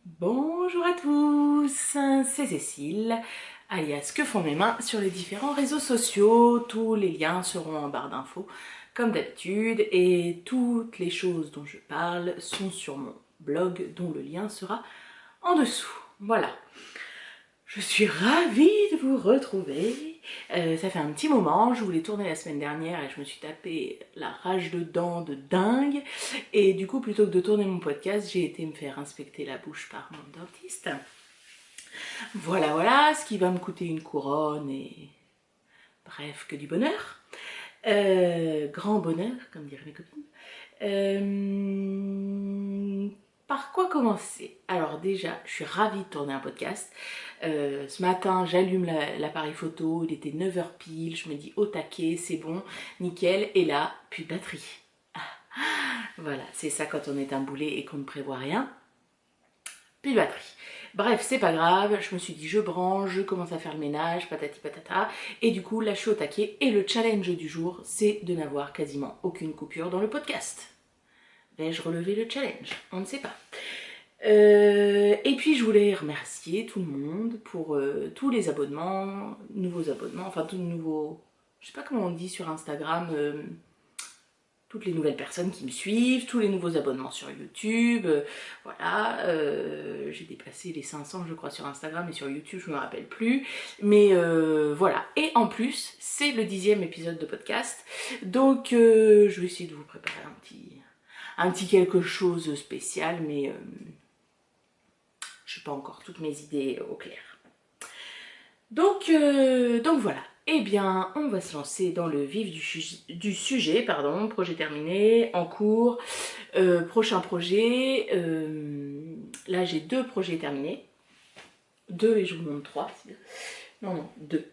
Bonjour à tous, c'est Cécile, alias Que font mes mains sur les différents réseaux sociaux. Tous les liens seront en barre d'infos comme d'habitude et toutes les choses dont je parle sont sur mon blog dont le lien sera en dessous. Voilà, je suis ravie de vous retrouver. Ça fait un petit moment, je voulais tourner la semaine dernière et je me suis tapé la rage de dents de dingue. Et du coup, plutôt que de tourner mon podcast, j'ai été me faire inspecter la bouche par mon dentiste. Voilà, ce qui va me coûter une couronne et bref, que du bonheur. Grand bonheur, comme diraient mes copines. Par quoi commencer? Alors déjà, je suis ravie de tourner un podcast. Ce matin, j'allume l'appareil photo, il était 9h pile, je me dis au taquet, c'est bon, nickel, et là, plus de batterie. Voilà, c'est ça quand on est un boulet et qu'on ne prévoit rien. Plus de batterie. Bref, c'est pas grave, je me suis dit je branche, je commence à faire le ménage, patati patata, et du coup là je suis au taquet, et le challenge du jour, c'est de n'avoir quasiment aucune coupure dans le podcast. Vais-je relever le challenge? On ne sait pas. Et puis je voulais remercier tout le monde pour tous les abonnements, nouveaux abonnements, enfin tous nouveaux, je sais pas comment on dit sur Instagram, toutes les nouvelles personnes qui me suivent, tous les nouveaux abonnements sur YouTube, voilà, j'ai dépassé les 500 je crois sur Instagram et sur YouTube, je me rappelle plus, mais voilà, et en plus, c'est le 10e épisode de podcast, donc je vais essayer de vous préparer un petit quelque chose de spécial, mais je n'ai pas encore toutes mes idées au clair. Donc voilà. Eh bien, on va se lancer dans le vif du sujet, pardon, projet terminé, en cours, prochain projet. Là, j'ai 2 projets terminés. 2 et je vous montre 3. Non, 2.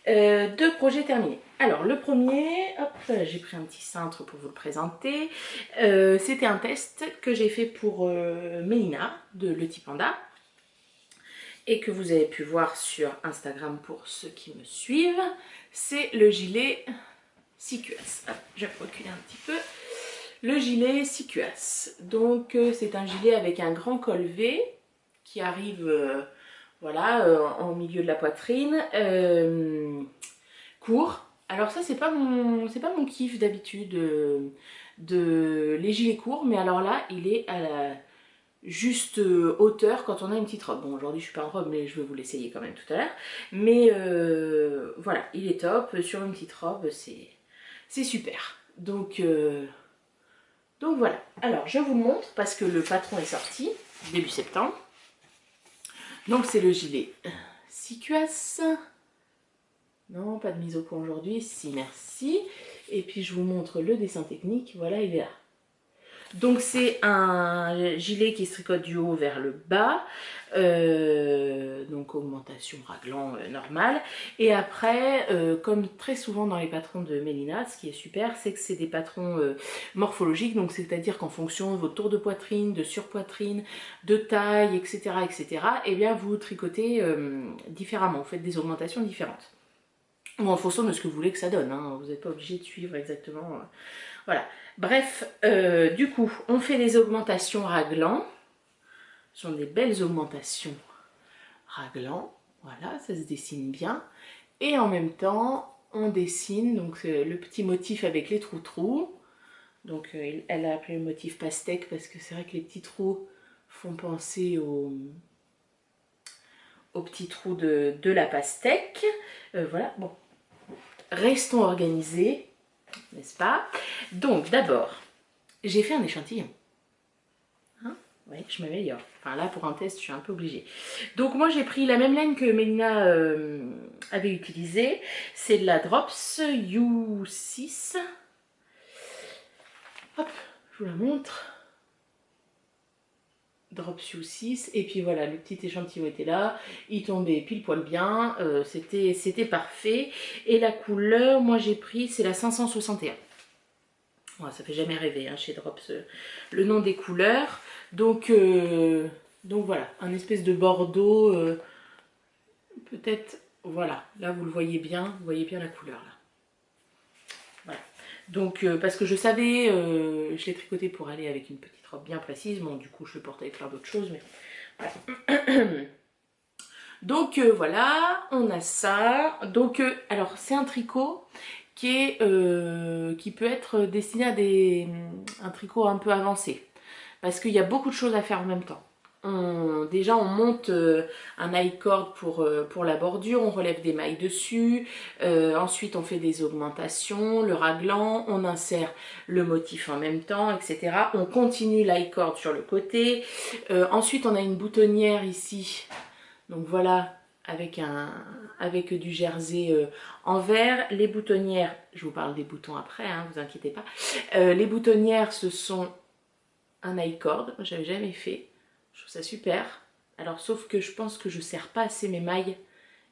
2 projets terminés. Alors, le premier, hop, j'ai pris un petit cintre pour vous le présenter. C'était un test que j'ai fait pour Mélina de Le Petit Panda, et que vous avez pu voir sur Instagram pour ceux qui me suivent, c'est le gilet CQS. Hop, je vais reculer un petit peu. Le gilet CQS. Donc c'est un gilet avec un grand col V qui arrive voilà, en milieu de la poitrine, court. Alors ça c'est pas mon kiff d'habitude de les gilets courts, mais alors là il est à la juste hauteur quand on a une petite robe. Bon, aujourd'hui je suis pas en robe, mais je vais vous l'essayer quand même tout à l'heure. Mais voilà, il est top. Sur une petite robe, c'est super. Donc voilà. Alors, je vous le montre parce que le patron est sorti début septembre. Donc c'est le gilet CQS. Non, pas de mise au point aujourd'hui. Si, merci. Et puis je vous montre le dessin technique. Voilà, il est là. Donc c'est un gilet qui se tricote du haut vers le bas, donc augmentation raglan normale. Et après, comme très souvent dans les patrons de Mélina, ce qui est super, c'est que c'est des patrons morphologiques, donc c'est-à-dire qu'en fonction de votre tour de poitrine, de surpoitrine, de taille, etc., eh bien vous tricotez différemment, vous faites des augmentations différentes. Ou en fonction de ce que vous voulez que ça donne, hein. Vous n'êtes pas obligé de suivre exactement... voilà. Bref, du coup, on fait des augmentations raglan. Ce sont des belles augmentations raglan. Voilà, ça se dessine bien. Et en même temps, on dessine donc le petit motif avec les trous-trous. Donc elle a appelé le motif pastèque parce que c'est vrai que les petits trous font penser aux petits trous de la pastèque. Voilà, bon. Restons organisés, n'est-ce pas? Donc d'abord, j'ai fait un échantillon. Hein, oui, je m'améliore. Enfin là, pour un test, je suis un peu obligée. Donc moi, j'ai pris la même laine que Mélina avait utilisée. C'est de la Drops U6. Hop, je vous la montre. Drops U6. Et puis voilà, le petit échantillon était là. Il tombait pile poil bien. C'était parfait. Et la couleur, moi j'ai pris, c'est la 561. Ouais, ça fait jamais rêver hein, chez Drops le nom des couleurs. Donc voilà, un espèce de bordeaux, peut-être, voilà, là vous le voyez bien la couleur là. Voilà. Donc parce que je savais, je l'ai tricoté pour aller avec une petite robe bien précise, bon du coup je le porte avec plein d'autres choses, mais Donc voilà, on a ça. Donc alors c'est un tricot qui peut être destiné à un tricot un peu avancé. Parce qu'il y a beaucoup de choses à faire en même temps. Déjà on monte un high cord pour la bordure, on relève des mailles dessus, ensuite on fait des augmentations, le raglan, on insère le motif en même temps, etc. On continue l'high cord sur le côté, ensuite on a une boutonnière ici, donc voilà, avec du jersey en vert. Les boutonnières, je vous parle des boutons après, hein, vous inquiétez pas. Les boutonnières, ce sont un high cord, j'avais jamais fait. Je trouve ça super. Alors sauf que je pense que je serre pas assez mes mailles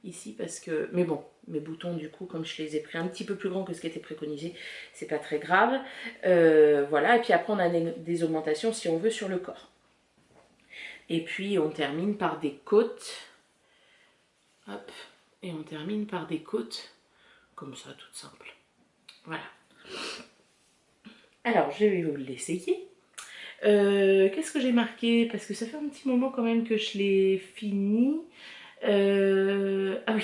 ici parce que... Mais bon, mes boutons du coup, comme je les ai pris un petit peu plus grands que ce qui était préconisé, c'est pas très grave. Voilà, et puis après on a des augmentations si on veut sur le corps. Et puis on termine par des côtes. Hop, et on termine par des côtes comme ça, toutes simples. Voilà. Alors je vais vous l'essayer. Qu'est-ce que j'ai marqué? Parce que ça fait un petit moment quand même que je l'ai fini. Ah oui,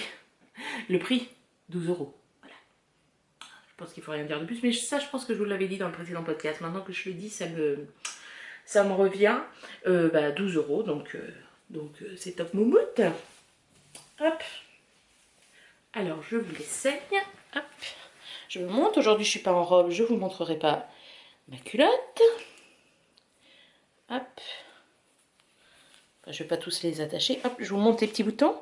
le prix, 12 €. Voilà. Je pense qu'il ne faut rien dire de plus, mais ça je pense que je vous l'avais dit dans le précédent podcast. Maintenant que je le dis, ça me revient. 12 €, donc c'est top moumoute. Hop. Alors je vous l'essaye. Hop. Je vous montre, aujourd'hui je ne suis pas en robe, je ne vous montrerai pas ma culotte. Hop. Enfin, je ne vais pas tous les attacher. Hop, je vous montre les petits boutons.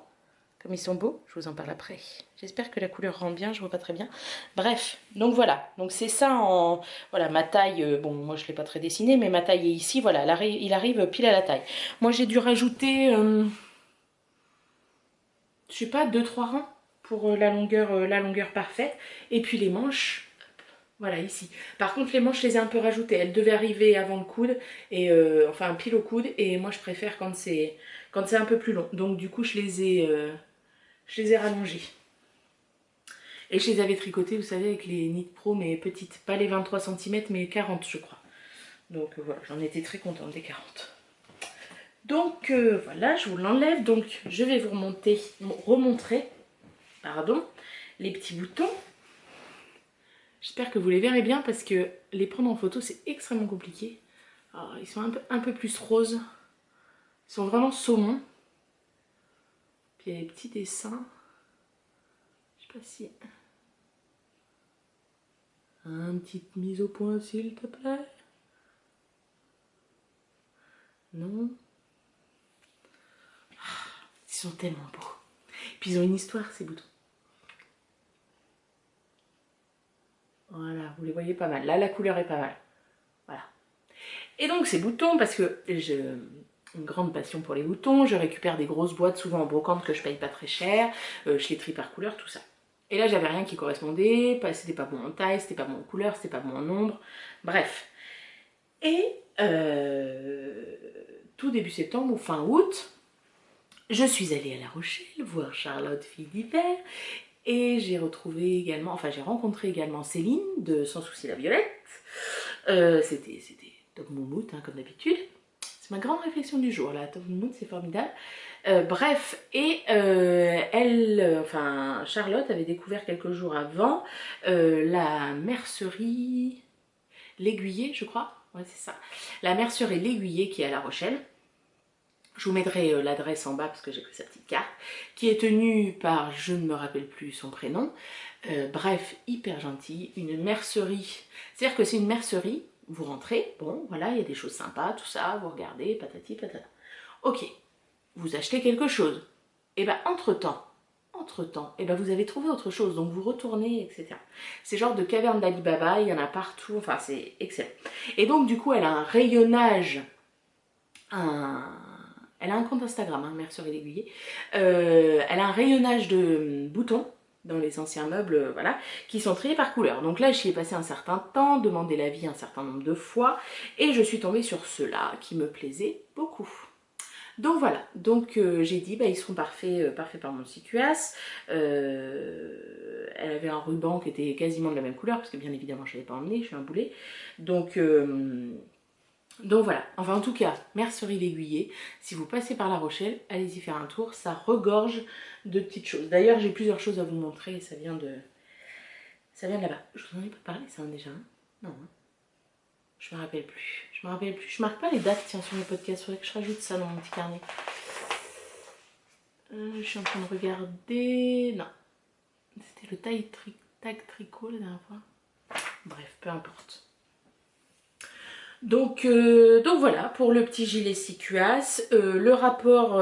Comme ils sont beaux, je vous en parle après. J'espère que la couleur rend bien, je vois pas très bien. Bref, donc voilà. Donc c'est ça en... Voilà, ma taille, bon, moi je ne l'ai pas très dessiné, mais ma taille est ici, voilà, il arrive pile à la taille. Moi j'ai dû rajouter, je sais pas, 2-3 rangs pour la longueur parfaite. Et puis les manches, voilà, ici. Par contre, les manches, je les ai un peu rajoutées. Elles devaient arriver avant le coude, et enfin pile au coude, et moi je préfère quand c'est un peu plus long. Donc du coup, je les ai rallongées. Et je les avais tricotées, vous savez, avec les Knit Pro, mais petites. Pas les 23 cm, mais 40, je crois. Donc voilà, j'en étais très contente des 40. Donc voilà, je vous l'enlève. Donc je vais vous remontrer les petits boutons. J'espère que vous les verrez bien parce que les prendre en photo, c'est extrêmement compliqué. Alors, ils sont un peu plus roses. Ils sont vraiment saumon. Puis il y a les petits dessins. Je sais pas si... Une petite mise au point, s'il te plaît. Non. Ils sont tellement beaux. Puis ils ont une histoire, ces boutons. Voilà, vous les voyez pas mal. Là, la couleur est pas mal. Voilà. Et donc, ces boutons, parce que j'ai une grande passion pour les boutons, je récupère des grosses boîtes, souvent en brocante, que je paye pas très cher. Je les trie par couleur, tout ça. Et là, j'avais rien qui correspondait. C'était pas bon en taille, c'était pas bon en couleur, c'était pas bon en nombre. Bref. Et tout début septembre ou fin août, je suis allée à La Rochelle voir Charlotte Fille d'Hiver. Et j'ai rencontré également Céline de Sans Souci la Violette. C'était top moumoute, hein, comme d'habitude. C'est ma grande réflexion du jour, là. Top moumoute, c'est formidable. Bref, et Charlotte avait découvert quelques jours avant la mercerie L'Aiguillé, je crois. Ouais, c'est ça. La mercerie L'Aiguillé qui est à La Rochelle. Je vous mettrai l'adresse en bas parce que j'ai pris sa petite carte, qui est tenue par, je ne me rappelle plus son prénom, bref, hyper gentille, une mercerie. C'est-à-dire que c'est une mercerie, vous rentrez, bon, voilà, il y a des choses sympas, tout ça, vous regardez, patati patata. Ok, vous achetez quelque chose. Et bien, entre-temps, et ben vous avez trouvé autre chose, donc vous retournez, etc. C'est genre de caverne d'Ali Baba, il y en a partout, enfin, c'est excellent. Et donc, du coup, elle a un rayonnage, elle a un compte Instagram, hein, Mercerie l'Aiguillé. Elle a un rayonnage de boutons dans les anciens meubles, voilà, qui sont triés par couleur. Donc là, j'y ai passé un certain temps, demandé l'avis un certain nombre de fois, et je suis tombée sur ceux-là qui me plaisaient beaucoup. Donc voilà, donc j'ai dit, ils seront parfaits par mon Sicuas. Elle avait un ruban qui était quasiment de la même couleur, parce que bien évidemment, je ne l'avais pas emmené, je suis un boulet. Donc Donc voilà, enfin en tout cas, Mercerie l'Aiguillé, si vous passez par La Rochelle, allez-y faire un tour, ça regorge de petites choses. D'ailleurs, j'ai plusieurs choses à vous montrer, ça vient de là-bas. Je vous en ai pas parlé, ça déjà, hein? Non, hein. Je me rappelle plus, je me rappelle plus. Je marque pas les dates, tiens, sur mes podcasts, faudrait que je rajoute ça dans mon petit carnet. Je suis en train de regarder, non, c'était le tag tricot la dernière fois. Bref, peu importe. Donc voilà pour le petit gilet Sicuas. Le rapport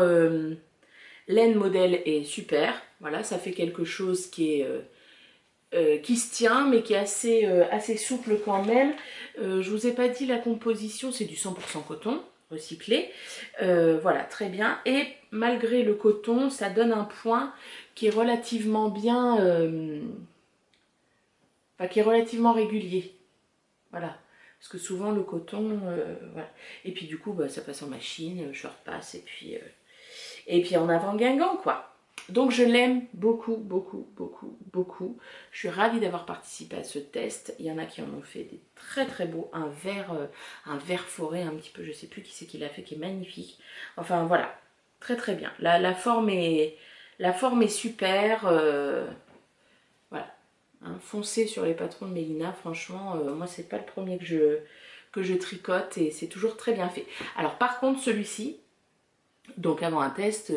laine modèle est super. Voilà, ça fait quelque chose qui se tient mais qui est assez souple quand même. Je vous ai pas dit la composition, c'est du 100% coton recyclé. Voilà, très bien. Et malgré le coton, ça donne un point qui est relativement bien... enfin, qui est relativement régulier. Voilà. Parce que souvent le coton, voilà. Et puis du coup, bah, ça passe en machine, je repasse et puis en avant Guingamp, quoi. Donc je l'aime beaucoup, beaucoup, beaucoup, beaucoup. Je suis ravie d'avoir participé à ce test. Il y en a qui en ont fait des très très beaux. Un vert forêt un petit peu, je sais plus qui c'est qui l'a fait, qui est magnifique. Enfin voilà, très très bien. La forme est super. Voilà. Hein, foncez sur les patrons de Mélina, franchement, moi c'est pas le premier que je tricote et c'est toujours très bien fait. Alors par contre celui-ci, donc avant un test,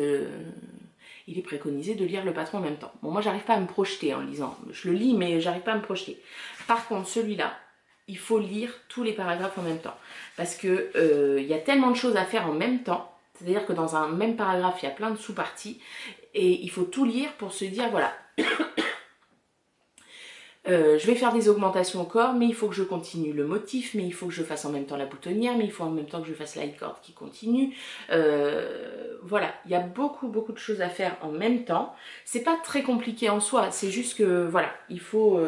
il est préconisé de lire le patron en même temps. Bon, moi j'arrive pas à me projeter en lisant, je le lis mais j'arrive pas à me projeter. Par contre celui-là, il faut lire tous les paragraphes en même temps parce que il y a tellement de choses à faire en même temps. C'est-à-dire que dans un même paragraphe, il y a plein de sous-parties et il faut tout lire pour se dire voilà. Je vais faire des augmentations au corps, mais il faut que je continue le motif, mais il faut que je fasse en même temps la boutonnière, mais il faut en même temps que je fasse la high-cord qui continue. Voilà, il y a beaucoup de choses à faire en même temps. C'est pas très compliqué en soi, c'est juste que voilà, il faut...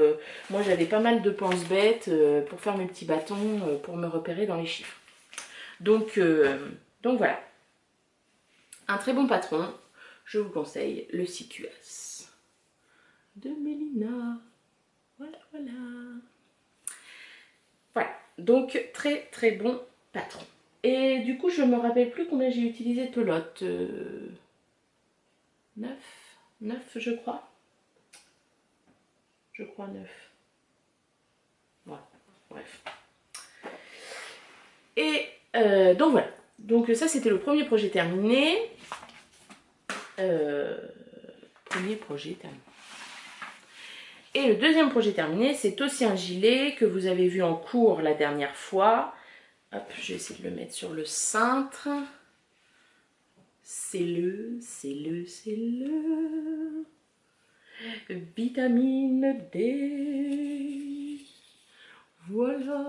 moi j'avais pas mal de penses bêtes pour faire mes petits bâtons, pour me repérer dans les chiffres. Donc voilà, un très bon patron, je vous conseille le Sicuas de Mélina. Voilà, voilà. Voilà, donc très très bon patron. Et du coup, je me rappelle plus combien j'ai utilisé de pelote. 9 9 je crois. Je crois 9. Voilà, bref. Et donc voilà. Donc ça, c'était le premier projet terminé. Premier projet terminé. Et le deuxième projet terminé, c'est aussi un gilet que vous avez vu en cours la dernière fois. Hop, je vais essayer de le mettre sur le cintre. C'est le vitamine D. Voilà.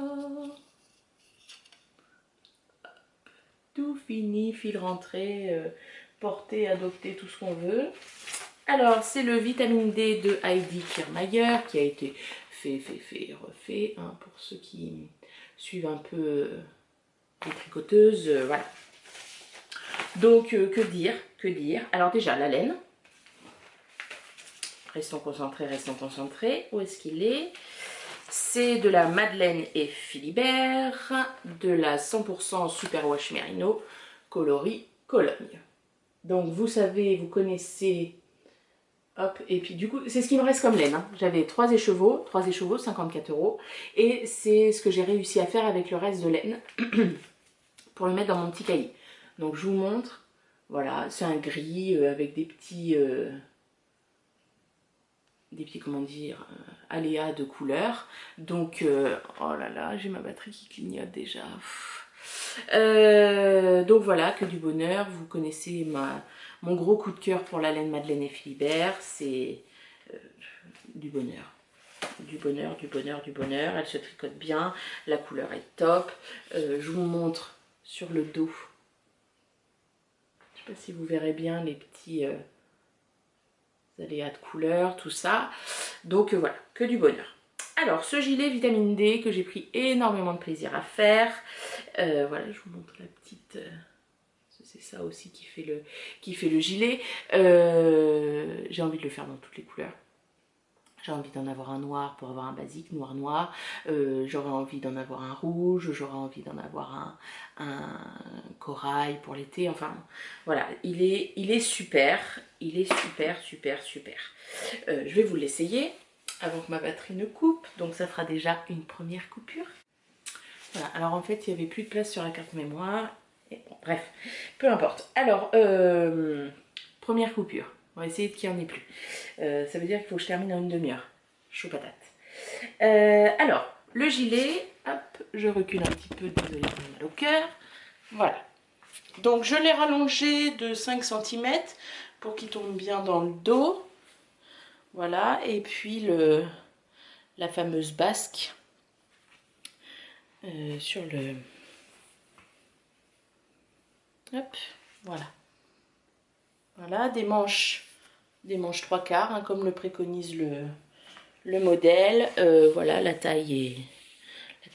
Tout fini, fil rentré, porté, adopté, tout ce qu'on veut. Alors, c'est le vitamine D de Heidi Kirchmeier qui a été fait, refait. Hein, pour ceux qui suivent un peu les tricoteuses, voilà. Donc, que dire. Alors déjà, la laine. Restons concentrés. Où est-ce qu'il est? C'est de la Madeleine et Philibert, de la 100% Superwash Merino, coloris Cologne. Donc vous savez, vous connaissez, hop, et puis du coup, c'est ce qui me reste comme laine. Hein. J'avais 3 écheveaux, 54 €, et c'est ce que j'ai réussi à faire avec le reste de laine pour le mettre dans mon petit cahier. Donc je vous montre, voilà, c'est un gris avec des petits comment dire, aléas de couleurs. Donc, oh là là, j'ai ma batterie qui clignote déjà. Donc voilà, que du bonheur. Vous connaissez mon gros coup de cœur pour la laine Madeleine et Philibert. C'est du bonheur. Du bonheur. Elle se tricote bien. La couleur est top. Je vous montre sur le dos. Je ne sais pas si vous verrez bien les petits... aléas de couleurs, tout ça. Donc voilà, que du bonheur. Alors, ce gilet vitamine D que j'ai pris énormément de plaisir à faire. Voilà, je vous montre la petite... c'est ça aussi qui fait le gilet. J'ai envie de le faire dans toutes les couleurs. j'ai envie d'en avoir un noir pour avoir un basique noir, j'aurais envie d'en avoir un rouge, j'aurais envie d'en avoir un corail pour l'été, enfin voilà, il est super, il est super. Je vais vous l'essayer avant que ma batterie ne coupe, donc ça fera déjà une première coupure. Voilà, alors en fait il n'y avait plus de place sur la carte mémoire, et bon, bref, peu importe. Alors, première coupure, on va essayer qu'il n'y en ait plus. Ça veut dire qu'il faut que je termine en une demi-heure, chaud patate. Alors, le gilet, hop, je recule un petit peu, désolé, j'ai mal au cœur. Voilà, donc je l'ai rallongé de 5 cm pour qu'il tourne bien dans le dos. Voilà, et puis la fameuse basque sur le... Hop, voilà. Voilà, des manches 3/4, hein, comme le préconise le modèle. Voilà, la taille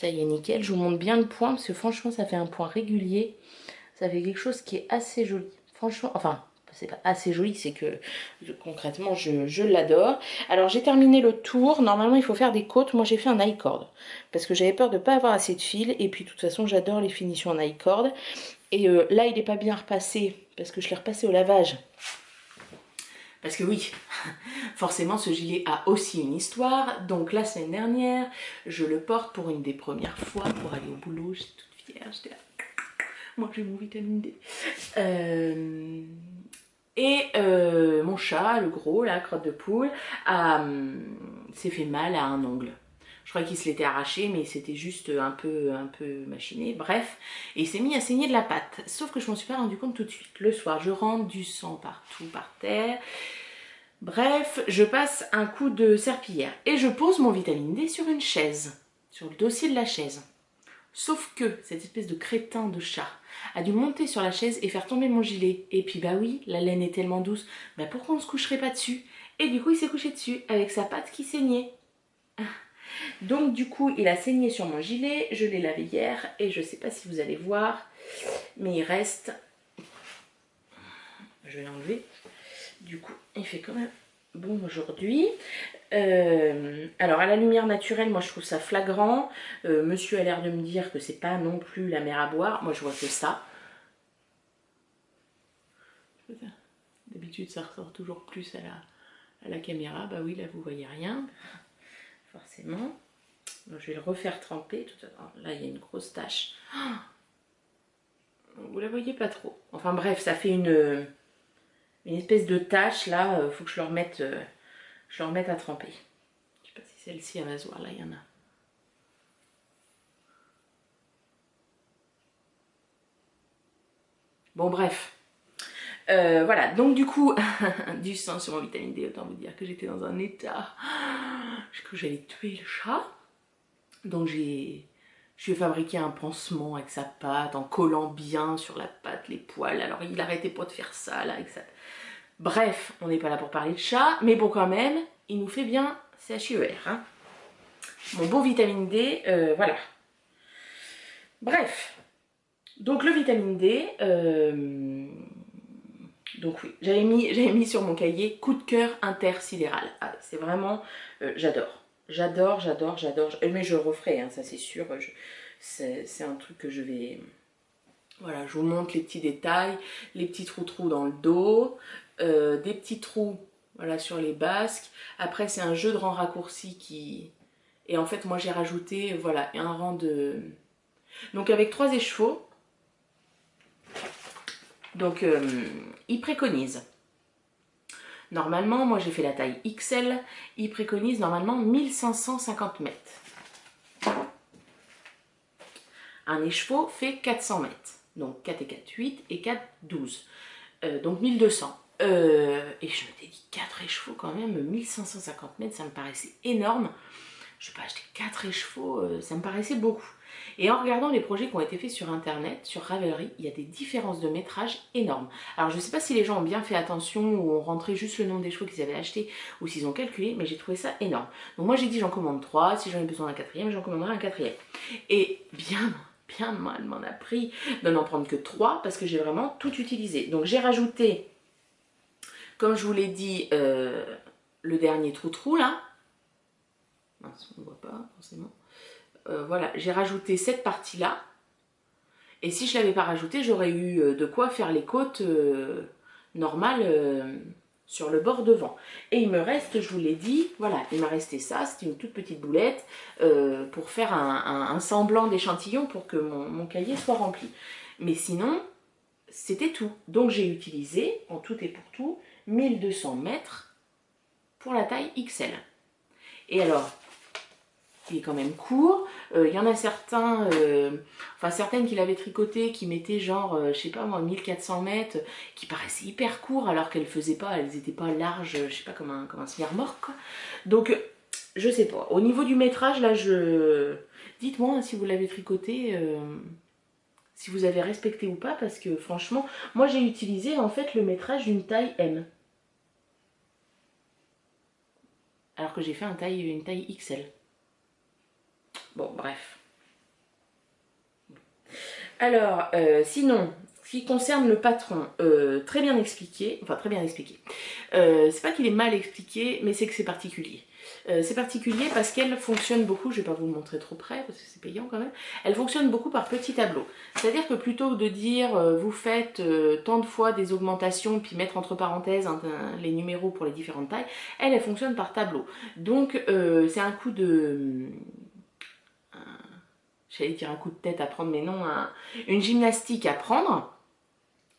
est nickel. Je vous montre bien le point, parce que franchement, ça fait un point régulier. Ça fait quelque chose qui est assez joli. Franchement, enfin, c'est pas assez joli, c'est que concrètement, je l'adore. Alors, j'ai terminé le tour. Normalement, il faut faire des côtes. Moi, j'ai fait un I-cord, parce que j'avais peur de ne pas avoir assez de fil. Et puis, de toute façon, j'adore les finitions en I-cord. Et là, il n'est pas bien repassé, parce que je l'ai repassé au lavage. Parce que oui, forcément ce gilet a aussi une histoire. Donc la semaine dernière, je le porte pour une des premières fois pour aller au boulot. J'étais toute fière, j'étais là, moi j'ai mon vitamine D. Mon chat, le gros, la crotte de poule, s'est fait mal à un ongle. Je crois qu'il se l'était arraché, mais c'était juste un peu machiné. Bref, et il s'est mis à saigner de la patte. Sauf que je m'en suis pas rendu compte tout de suite. Le soir, je rentre du sang partout par terre. Bref, je passe un coup de serpillière et je pose mon vitamine D sur une chaise, sur le dossier de la chaise. Sauf que cette espèce de crétin de chat a dû monter sur la chaise et faire tomber mon gilet. Et puis bah oui, la laine est tellement douce, bah pourquoi on se coucherait pas dessus? Et du coup il s'est couché dessus avec sa patte qui saignait. Donc du coup il a saigné sur mon gilet, je l'ai lavé hier et je sais pas si vous allez voir, mais il reste... Je vais l'enlever. Du coup il fait quand même bon aujourd'hui. Alors à la lumière naturelle, moi je trouve ça flagrant. Monsieur a l'air de me dire que c'est pas non plus la mer à boire. Moi je vois que ça. D'habitude ça ressort toujours plus à la caméra. Bah oui, là vous voyez rien, forcément. Donc, je vais le refaire tremper. Là il y a une grosse tache. Vous la voyez pas trop. Enfin bref, ça fait une espèce de tache là. Faut que je le remette à tremper. Je sais pas si celle-ci elle va se voir. Là il y en a. Bon bref, voilà, donc du coup, du sang sur mon vitamine D, autant vous dire que j'étais dans un état, je crois que j'allais tuer le chat. Donc je lui ai fabriqué un pansement avec sa patte, en collant bien sur la patte les poils, alors il arrêtait pas de faire ça là avec ça. Bref, on n'est pas là pour parler de chat, mais bon quand même, il nous fait bien CHUR, hein. Mon beau vitamine D, voilà. Bref. Donc le vitamine D, donc oui, j'avais mis sur mon cahier coup de cœur intersidéral. Ah, c'est vraiment, j'adore, mais je le referai, hein, ça c'est sûr. C'est un truc que je vais, voilà, je vous montre les petits détails, les petits trous dans le dos, des petits trous, voilà, sur les basques. Après c'est un jeu de rangs raccourcis qui, et en fait moi j'ai rajouté, voilà, un rang de, donc avec 3 écheveaux. Donc, il préconise. Normalement, moi j'ai fait la taille XL, il préconise normalement 1550 mètres. Un écheveau fait 400 mètres. Donc 4 et 4, 8 et 4, 12. Donc 1200. Et je m'étais dit 4 écheveaux quand même, 1550 mètres, ça me paraissait énorme. Je vais pas acheter 4 écheveaux, ça me paraissait beaucoup. Et en regardant les projets qui ont été faits sur internet, sur Ravelry, il y a des différences de métrage énormes. Alors je ne sais pas si les gens ont bien fait attention ou ont rentré juste le nombre des chevaux qu'ils avaient achetés ou s'ils ont calculé, mais j'ai trouvé ça énorme. Donc moi j'ai dit j'en commande 3, si j'en ai besoin d'un 4e, j'en commanderai un 4e. Et bien mal m'en a pris de n'en prendre que 3 parce que j'ai vraiment tout utilisé. Donc j'ai rajouté, comme je vous l'ai dit, le dernier trou là. mince, on ne voit pas forcément. Voilà, j'ai rajouté cette partie-là. Et si je ne l'avais pas rajouté, j'aurais eu de quoi faire les côtes normales sur le bord devant. Et il me reste, je vous l'ai dit, voilà, il m'a resté ça, c'était une toute petite boulette pour faire un semblant d'échantillon pour que mon cahier soit rempli. Mais sinon, c'était tout. Donc j'ai utilisé, en tout et pour tout, 1200 mètres pour la taille XL. Et alors, il est quand même court. Il y en a certains, enfin certaines qu'il avait tricotées qui mettaient genre, je sais pas moi, 1400 mètres, qui paraissaient hyper courts alors qu'elles faisaient pas, elles étaient pas larges, je sais pas, comme un cigare-morte quoi. Donc, je sais pas. Au niveau du métrage, là, dites-moi si vous l'avez tricoté, si vous avez respecté ou pas, parce que franchement, moi j'ai utilisé en fait le métrage d'une taille M. Alors que j'ai fait une taille XL. Bon, bref. Alors, sinon, ce qui concerne le patron, très bien expliqué, enfin très bien expliqué. C'est pas qu'il est mal expliqué, mais c'est que c'est particulier. C'est particulier parce qu'elle fonctionne beaucoup, je vais pas vous le montrer trop près parce que c'est payant quand même, elle fonctionne beaucoup par petits tableaux. C'est-à-dire que plutôt que de dire vous faites tant de fois des augmentations puis mettre entre parenthèses les numéros pour les différentes tailles, elle fonctionne par tableau. Donc c'est un coup de... J'allais dire un coup de tête à prendre, mais non, une gymnastique à prendre.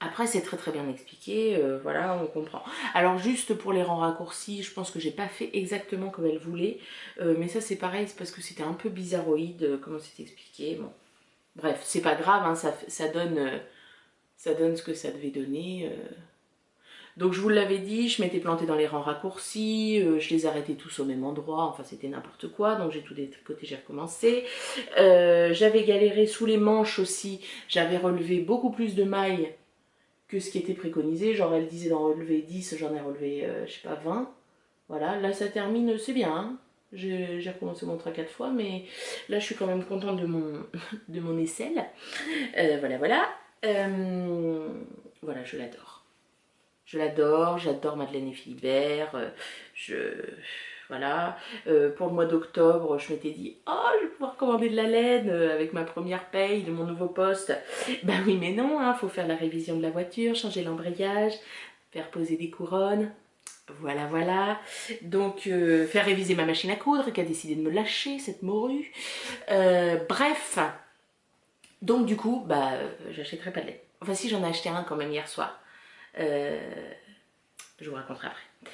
Après, c'est très très bien expliqué, voilà, on comprend. Alors juste pour les rangs raccourcis, je pense que j'ai pas fait exactement comme elle voulait, mais ça c'est pareil, c'est parce que c'était un peu bizarroïde, comment c'est expliqué, bon. Bref, c'est pas grave, hein, ça donne ce que ça devait donner. Donc je vous l'avais dit, je m'étais plantée dans les rangs raccourcis, je les arrêtais tous au même endroit, enfin c'était n'importe quoi, donc j'ai tout détricoté, j'ai recommencé. J'avais galéré sous les manches aussi, j'avais relevé beaucoup plus de mailles que ce qui était préconisé, genre elle disait d'en relever 10, j'en ai relevé, je sais pas, 20. Voilà, là ça termine, c'est bien, hein. J'ai recommencé mon 3-4 fois, mais là je suis quand même contente de de mon aisselle. Voilà, voilà. Voilà, je l'adore. Je l'adore, j'adore Madeleine et Philibert. Voilà. Pour le mois d'octobre, je m'étais dit, oh, je vais pouvoir commander de la laine avec ma première paye de mon nouveau poste. Ben oui, mais non, hein, faut faire la révision de la voiture, changer l'embrayage, faire poser des couronnes. Voilà, voilà. Donc, faire réviser ma machine à coudre qui a décidé de me lâcher, cette morue. Bref. Donc, du coup, bah, j'achèterai pas de laine. Enfin, si, j'en ai acheté un quand même hier soir. Je vous raconterai après.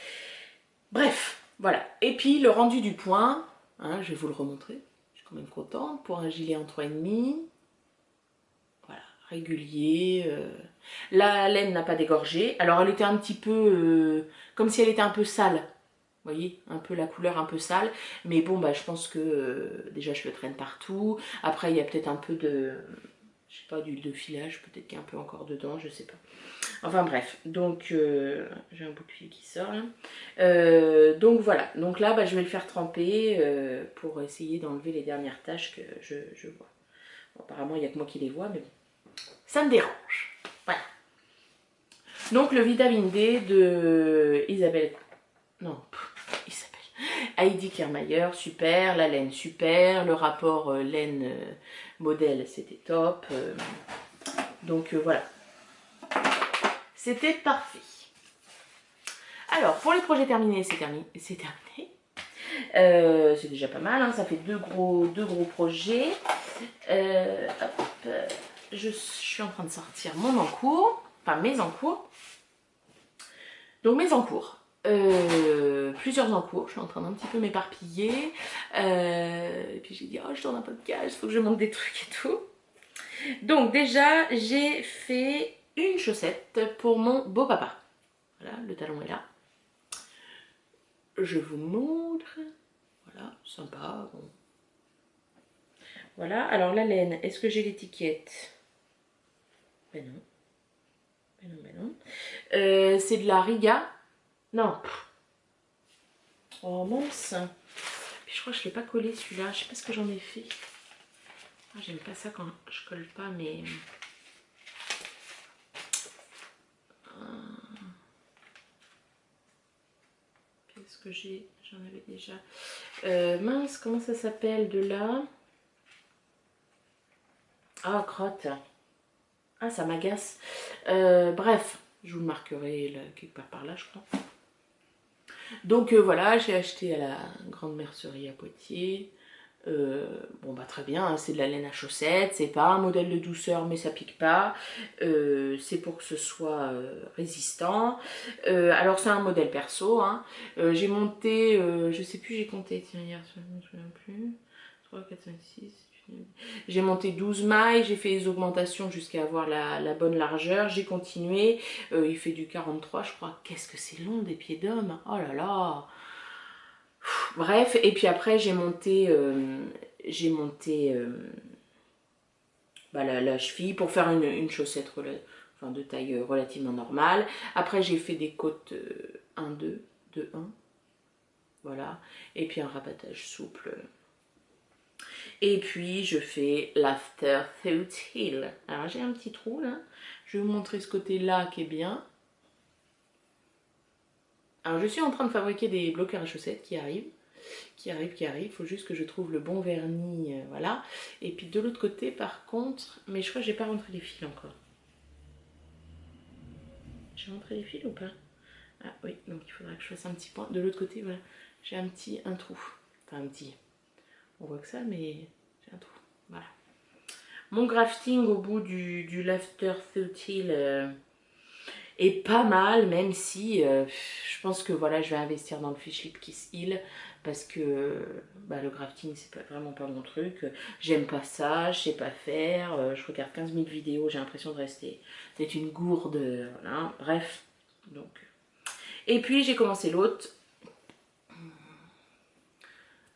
Bref, voilà. Et puis le rendu du point, hein, je vais vous le remontrer. Je suis quand même contente pour un gilet en 3,5. Voilà, régulier. La laine n'a pas dégorgé. Alors elle était un petit peu comme si elle était un peu sale. Vous voyez, un peu la couleur un peu sale. Mais bon, bah, je pense que déjà je le traîne partout. Après, il y a peut-être un peu de... Je sais pas, d'huile de filage, peut-être qu'il y a un peu encore dedans, je sais pas. Enfin bref, donc j'ai un bout de fil qui sort là. Donc voilà, donc là bah, je vais le faire tremper pour essayer d'enlever les dernières taches que je vois. Bon, apparemment il n'y a que moi qui les vois, mais bon, ça me dérange. Voilà. Donc le vitamine D de Isabelle, non, Isabelle, Heidi Kermayer, super, la laine super, le rapport laine modèle c'était top. Donc voilà. C'était parfait. Alors, pour les projets terminés, c'est terminé. C'est déjà pas mal, hein, ça fait deux gros projets. Hop, je suis en train de sortir mon encours, enfin mes encours. Donc mes encours. Plusieurs encours, je suis en train d'un petit peu m'éparpiller. Et puis j'ai dit, oh, je tourne un podcast, il faut que je monte des trucs et tout. Donc déjà, j'ai fait une chaussette pour mon beau papa. Voilà, le talon est là. Je vous montre. Voilà, sympa. Bon. Voilà, alors la laine, est-ce que j'ai l'étiquette? Ben non. Ben non, ben non. C'est de la Riga. Non. Oh mince. Puis je crois que je ne l'ai pas collé celui-là. Je sais pas ce que j'en ai fait. Ah, j'aime pas ça quand je colle pas, mais... qu'est-ce que j'ai? J'en avais déjà. Mince, comment ça s'appelle de là? Ah, crotte. Ah, ça m'agace. Bref, je vous le marquerai là, quelque part par là, je crois. Donc voilà, j'ai acheté à la grande mercerie à Poitiers. Bon bah très bien, hein, c'est de la laine à chaussettes, c'est pas un modèle de douceur mais ça pique pas, c'est pour que ce soit résistant. Alors c'est un modèle perso, hein. J'ai monté, je sais plus, j'ai compté, tiens hier, je me souviens plus, 3, 4, 5, 6, j'ai monté 12 mailles, j'ai fait les augmentations jusqu'à avoir la bonne largeur, j'ai continué, il fait du 43 je crois, qu'est-ce que c'est long des pieds d'homme, oh là là. Bref, et puis après j'ai monté, la cheville pour faire une chaussette enfin, de taille relativement normale. Après j'ai fait des côtes 1-2, 2-1, voilà, et puis un rabattage souple. Et puis je fais l'afterthought heel. Alors j'ai un petit trou là, je vais vous montrer ce côté-là qui est bien. Alors je suis en train de fabriquer des bloqueurs à chaussettes qui arrivent. Il faut juste que je trouve le bon vernis, voilà. Et puis de l'autre côté par contre, mais je crois que j'ai pas rentré les fils encore. J'ai rentré les fils ou pas? Ah oui, donc il faudra que je fasse un petit point. De l'autre côté, voilà, j'ai un trou. Enfin un petit, on voit que ça, mais j'ai un trou, voilà. Mon grafting au bout du l'afterthought heel est pas mal, même si je pense que voilà, je vais investir dans le Fish Lip Kiss Heel parce que bah, le grafting c'est vraiment pas mon truc. J'aime pas ça, je sais pas faire, je regarde 15 000 vidéos, j'ai l'impression de rester. C'est une gourde, voilà, bref. Donc. Et puis j'ai commencé l'autre.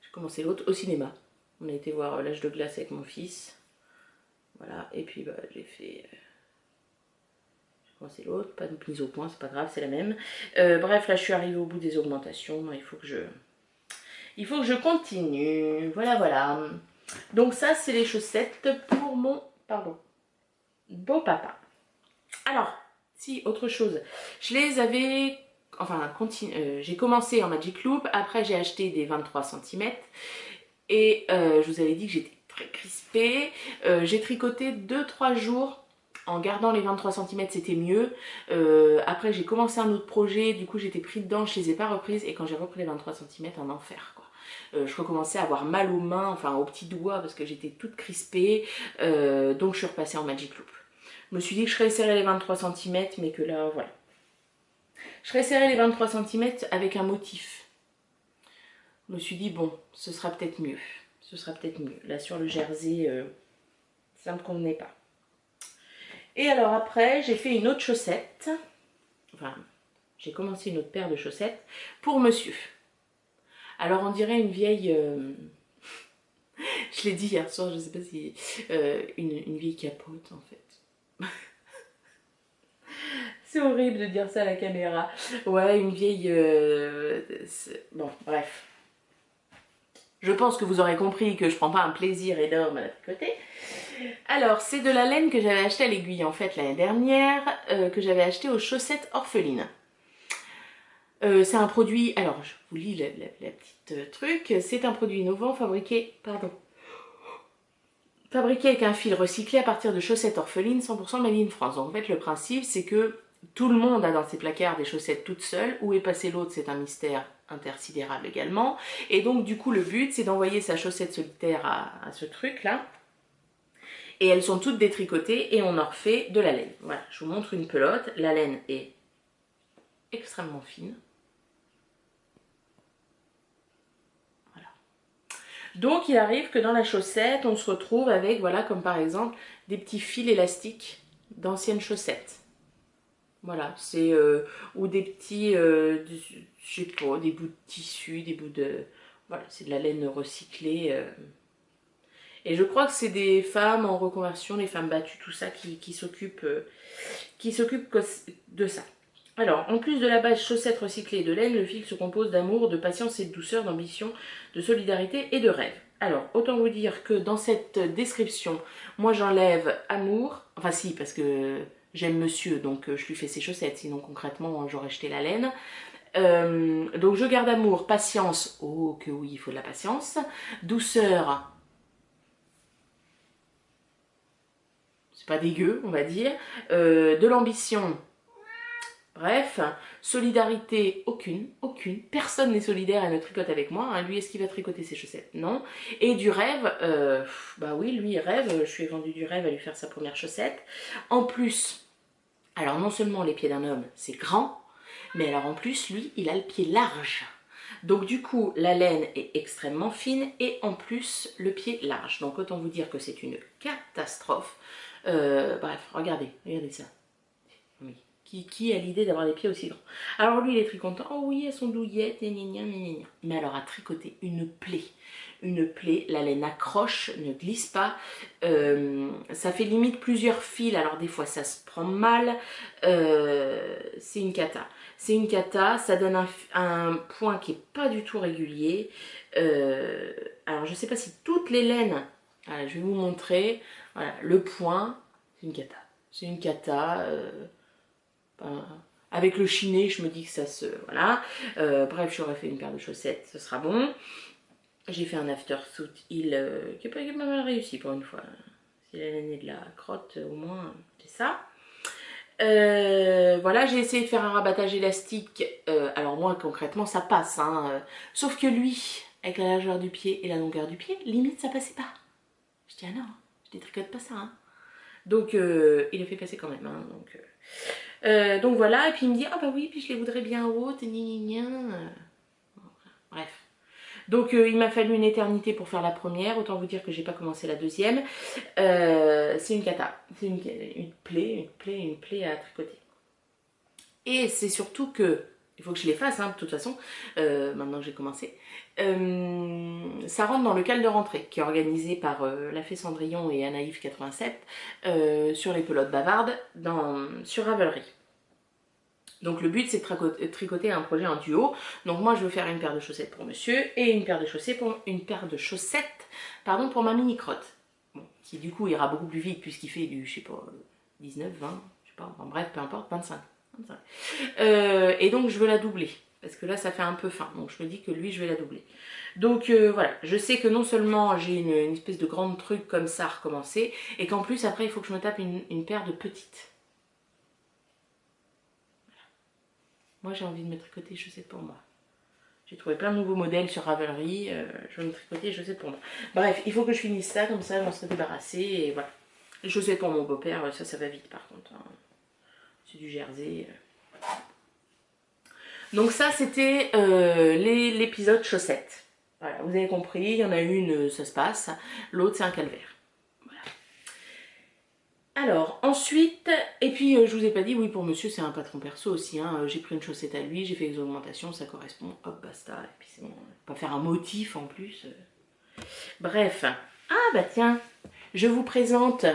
J'ai commencé l'autre au cinéma. On a été voir L'Âge de glace avec mon fils. Voilà, et puis bah, j'ai fait. C'est l'autre, pas de mise au point, c'est pas grave, c'est la même. Bref, là je suis arrivée au bout des augmentations, il faut que je continue. Voilà, voilà. Donc ça, c'est les chaussettes pour mon, pardon, beau papa. Alors, si, autre chose. Je les avais, enfin, j'ai commencé en Magic Loop, après j'ai acheté des 23 cm. Et je vous avais dit que j'étais très crispée. J'ai tricoté 2-3 jours. En gardant les 23 cm, c'était mieux. Après, j'ai commencé un autre projet. Du coup, j'étais pris dedans. Je les ai pas reprises. Et quand j'ai repris les 23 cm, un enfer, quoi. Je recommençais à avoir mal aux mains, enfin aux petits doigts, parce que j'étais toute crispée. Donc, je suis repassée en Magic Loop. Je me suis dit que je resserrais les 23 cm, mais que là, voilà. Je resserrais les 23 cm avec un motif. Je me suis dit, bon, ce sera peut-être mieux. Ce sera peut-être mieux. Là, sur le jersey, ça ne me convenait pas. Et alors après, j'ai fait une autre chaussette. Enfin, j'ai commencé une autre paire de chaussettes pour monsieur. Alors, on dirait une vieille... je l'ai dit hier soir, je ne sais pas si... une vieille capote, en fait. C'est horrible de dire ça à la caméra. Ouais, une vieille... Bon, bref. Je pense que vous aurez compris que je prends pas un plaisir énorme à la tricoter. Alors, c'est de la laine que j'avais acheté à l'aiguille en fait l'année dernière, que j'avais acheté aux chaussettes orphelines. C'est un produit, alors je vous lis la petite truc, c'est un produit innovant fabriqué avec un fil recyclé à partir de chaussettes orphelines 100% made in France. Donc en fait le principe c'est que tout le monde a dans ses placards des chaussettes toutes seules. Où est passé l'autre, c'est un mystère intersidéral également. Et donc du coup le but c'est d'envoyer sa chaussette solitaire à ce truc là. Et elles sont toutes détricotées et on en refait de la laine. Voilà, je vous montre une pelote. La laine est extrêmement fine. Voilà. Donc il arrive que dans la chaussette, on se retrouve avec, voilà, comme par exemple, des petits fils élastiques d'anciennes chaussettes. Voilà, c'est ou des petits, je sais pas, des bouts de tissu, des bouts de... Voilà, c'est de la laine recyclée. Et je crois que c'est des femmes en reconversion, les femmes battues, tout ça, qui s'occupent de ça. Alors, en plus de la base chaussettes recyclées et de laine, le fil se compose d'amour, de patience et de douceur, d'ambition, de solidarité et de rêve. Alors, autant vous dire que dans cette description, moi j'enlève amour, enfin si, parce que j'aime monsieur, donc je lui fais ses chaussettes, sinon concrètement j'aurais jeté la laine. Donc je garde amour, patience, oh que oui, il faut de la patience, douceur, c'est pas dégueu, on va dire, de l'ambition, bref, solidarité, aucune, personne n'est solidaire et ne tricote avec moi, hein. Lui, est-ce qu'il va tricoter ses chaussettes? Non. Et du rêve, bah oui, lui il rêve, je lui ai vendu du rêve à lui faire sa première chaussette. En plus, alors non seulement les pieds d'un homme, c'est grand, mais alors en plus, lui, il a le pied large. Donc du coup, la laine est extrêmement fine et en plus, le pied large. Donc autant vous dire que c'est une catastrophe. Bref, regardez ça. Oui. Qui a l'idée d'avoir des pieds aussi grands? Alors lui, il est très content. Oh oui, elles sont douillettes, et gna gna gna gna. Mais alors à tricoter une plaie. Une plaie, la laine accroche, ne glisse pas. Ça fait limite plusieurs fils. Alors des fois, ça se prend mal. C'est une cata. C'est une cata. Ça donne un point qui n'est pas du tout régulier. Alors je ne sais pas si toutes les laines... Voilà, je vais vous montrer. Voilà, le point, c'est une cata. C'est une cata... avec le chiné, je me dis que ça se... Voilà. Bref, j'aurais fait une paire de chaussettes, ce sera bon. J'ai fait un aftersuit qui est pas mal réussi pour une fois. Si la laine est de la crotte, au moins, c'est ça. Voilà, j'ai essayé de faire un rabattage élastique. Alors moi, concrètement, ça passe. Hein. Sauf que lui, avec la largeur du pied et la longueur du pied, limite, ça passait pas. Je dis, ah non, je détricote pas ça. Hein. Donc, il a fait passer quand même. Hein, donc voilà, et puis il me dit, ah bah oui, puis je les voudrais bien hautes, et gna gna gna. Bref. Donc il m'a fallu une éternité pour faire la première, autant vous dire que j'ai pas commencé la deuxième. C'est une cata, c'est une plaie à tricoter. Et c'est surtout que, il faut que je les fasse, hein, de toute façon, maintenant que j'ai commencé. Ça rentre dans le cal de rentrée, qui est organisé par La Fée Cendrillon et Anaïf 87 sur les pelotes bavardes sur Ravelry. Donc le but c'est de tricoter un projet en duo. Donc moi je veux faire une paire de chaussettes pour monsieur et une paire de chaussettes pour ma mini crotte. Bon, qui du coup ira beaucoup plus vite puisqu'il fait du, je sais pas, 19, 20, je sais pas, enfin, bref, peu importe, 25. Et donc je veux la doubler. Parce que là ça fait un peu fin. Donc je me dis que lui je vais la doubler. Donc voilà, je sais que non seulement j'ai une espèce de grande truc comme ça à recommencer. Et qu'en plus après il faut que je me tape une paire de petites. Moi, j'ai envie de me tricoter des chaussettes pour moi. J'ai trouvé plein de nouveaux modèles sur Ravelry. Je vais me tricoter des chaussettes pour moi. Bref, il faut que je finisse ça, comme ça, j'en serai débarrassée. Et voilà. Les chaussettes pour mon beau-père, ça va vite par contre. Hein. C'est du jersey. Donc ça, c'était l'épisode chaussettes. Voilà, vous avez compris. Il y en a une, ça se passe. L'autre, c'est un calvaire. Alors, ensuite, et puis je vous ai pas dit, oui, pour monsieur, c'est un patron perso aussi. Hein, j'ai pris une chaussette à lui, j'ai fait des augmentations, ça correspond, hop, basta. Et puis c'est bon, pas faire un motif en plus. Bref. Ah, bah tiens, je vous présente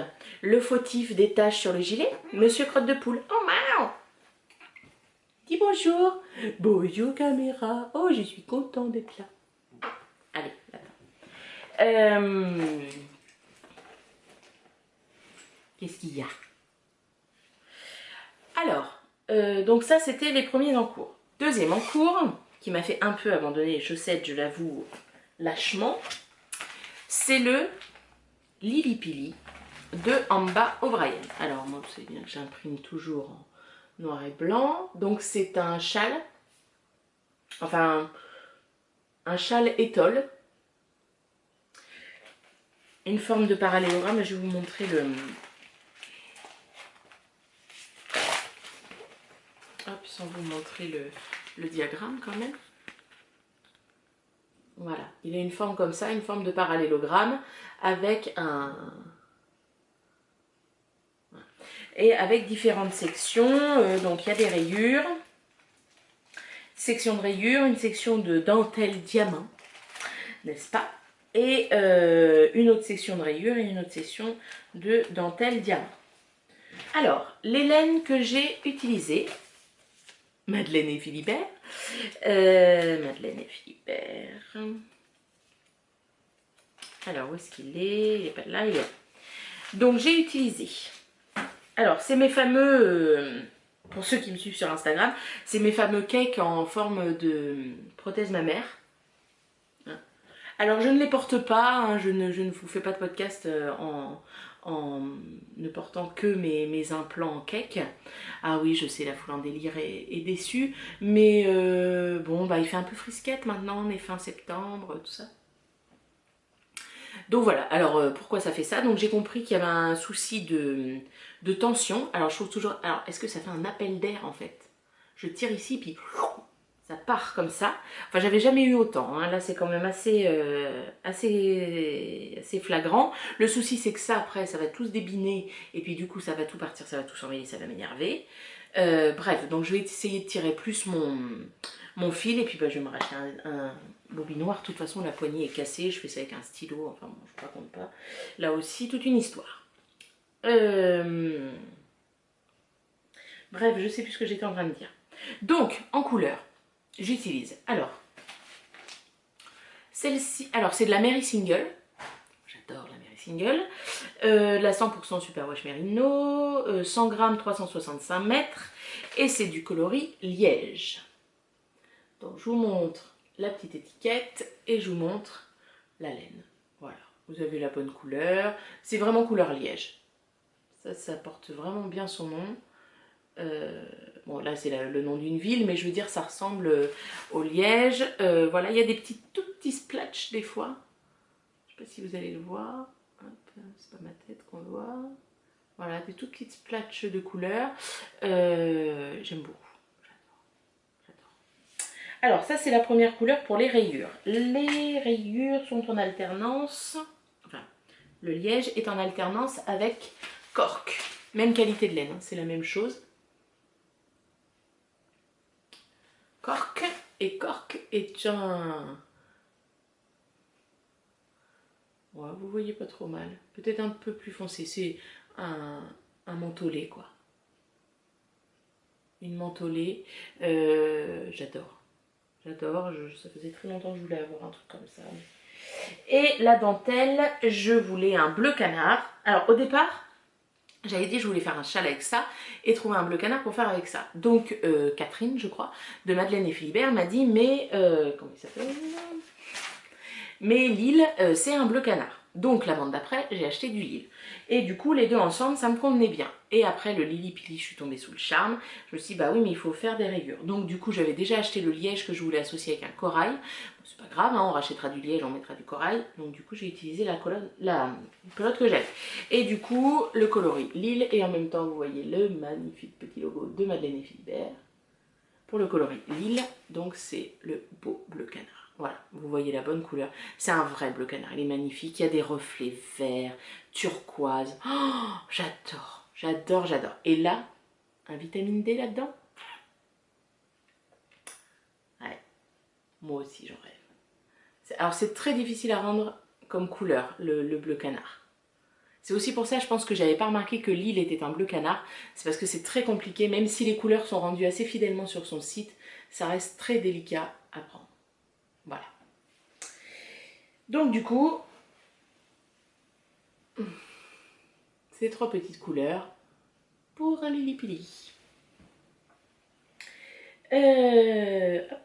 le fautif des taches sur le gilet, monsieur Crotte de Poule. Oh, miaou! Dis bonjour. Bonjour, caméra. Oh, je suis content d'être là. Allez, attends. Qu'est-ce qu'il y a? Alors, donc ça c'était les premiers en cours. Deuxième en cours, qui m'a fait un peu abandonner les chaussettes, je l'avoue, lâchement, c'est le Lili Pili de Amba O'Brien. Alors moi vous savez bien que j'imprime toujours en noir et blanc. Donc c'est un châle, enfin un châle étole. Une forme de parallélogramme, je vais vous montrer hop, sans vous montrer le diagramme quand même. Voilà, il a une forme comme ça, une forme de parallélogramme avec et avec différentes sections. Donc il y a des rayures, section de rayures, une section de dentelle diamant, n'est-ce pas? Et une autre section de rayures et une autre section de dentelle diamant. Alors, les laines que j'ai utilisées, Madeleine et Philibert. Madeleine et Philibert. Alors, où est-ce qu'il est? Il n'est pas là, il est là. Donc, j'ai utilisé. Alors, c'est mes fameux pour ceux qui me suivent sur Instagram, c'est mes fameux cakes en forme de prothèse mammaire. Alors je ne les porte pas, hein, je ne vous fais pas de podcast en ne portant que mes implants en cake. Ah oui, je sais, la foule en délire est déçue, mais bon, bah il fait un peu frisquette maintenant, on est fin septembre, tout ça. Donc voilà, alors pourquoi ça fait ça? Donc j'ai compris qu'il y avait un souci de tension. Alors je trouve toujours... Alors est-ce que ça fait un appel d'air en fait? Je tire ici, puis ça part comme ça. Enfin, j'avais jamais eu autant, hein. Là c'est quand même assez flagrant. Le souci c'est que ça après ça va tout se débiner et puis du coup ça va tout partir, ça va tout s'emmêler, ça va m'énerver. Bref, donc je vais essayer de tirer plus mon fil et puis bah, je vais me racheter un bobinoir. De toute façon la poignée est cassée, je fais ça avec un stylo, enfin bon, je ne raconte pas. Là aussi toute une histoire. Bref, je sais plus ce que j'étais en train de dire. Donc en couleur, j'utilise alors celle-ci, alors c'est de la Mary Single, j'adore la Mary Single, la 100% Superwash Merino, 100 g 365 mètres, et c'est du coloris Liège. Donc je vous montre la petite étiquette et je vous montre la laine. Voilà, vous avez la bonne couleur, c'est vraiment couleur Liège. Ça porte vraiment bien son nom. Bon là c'est le nom d'une ville, mais je veux dire ça ressemble au Liège. Voilà, il y a des tout petits splatchs des fois. Je sais pas si vous allez le voir. C'est pas ma tête qu'on voit. Voilà, des tout petits splatchs de couleur. J'aime beaucoup. J'adore. Alors ça c'est la première couleur pour les rayures. Les rayures sont en alternance. Enfin, le Liège est en alternance avec Cork. Même qualité de laine, hein, c'est la même chose. Cork est un... Ouais, vous voyez pas trop mal. Peut-être un peu plus foncé. C'est un mentholé, quoi. Une mentholée. J'adore. J'adore. Ça faisait très longtemps que je voulais avoir un truc comme ça. Et la dentelle, je voulais un bleu canard. Alors, au départ, j'avais dit que je voulais faire un châle avec ça et trouver un bleu canard pour faire avec ça. Donc Catherine, je crois, de Madeleine et Philibert m'a dit mais comment il s'appelle? Mais Lille, c'est un bleu canard. Donc la bande d'après, j'ai acheté du Lille. Et du coup, les deux ensemble, ça me convenait bien. Et après le Lili Pili, je suis tombée sous le charme. Je me suis dit, bah oui, mais il faut faire des rayures. Donc du coup, j'avais déjà acheté le liège que je voulais associer avec un corail. Bon, c'est pas grave, hein, on rachètera du liège, on mettra du corail. Donc du coup, j'ai utilisé la pelote que j'avais. Et du coup, le coloris Lille. Et en même temps, vous voyez le magnifique petit logo de Madeleine et Philibert. Pour le coloris Lille, donc c'est le beau bleu canard. Voilà, vous voyez la bonne couleur. C'est un vrai bleu canard, il est magnifique. Il y a des reflets verts, turquoise. Oh, j'adore, j'adore, j'adore. Et là, un vitamine D là-dedans. Ouais, moi aussi j'en rêve. Alors c'est très difficile à rendre comme couleur, le bleu canard. C'est aussi pour ça, je pense que j'avais pas remarqué que Lille était un bleu canard. C'est parce que c'est très compliqué, même si les couleurs sont rendues assez fidèlement sur son site, ça reste très délicat à prendre. Voilà. Donc du coup, ces trois petites couleurs pour un Lili Pili. Hop.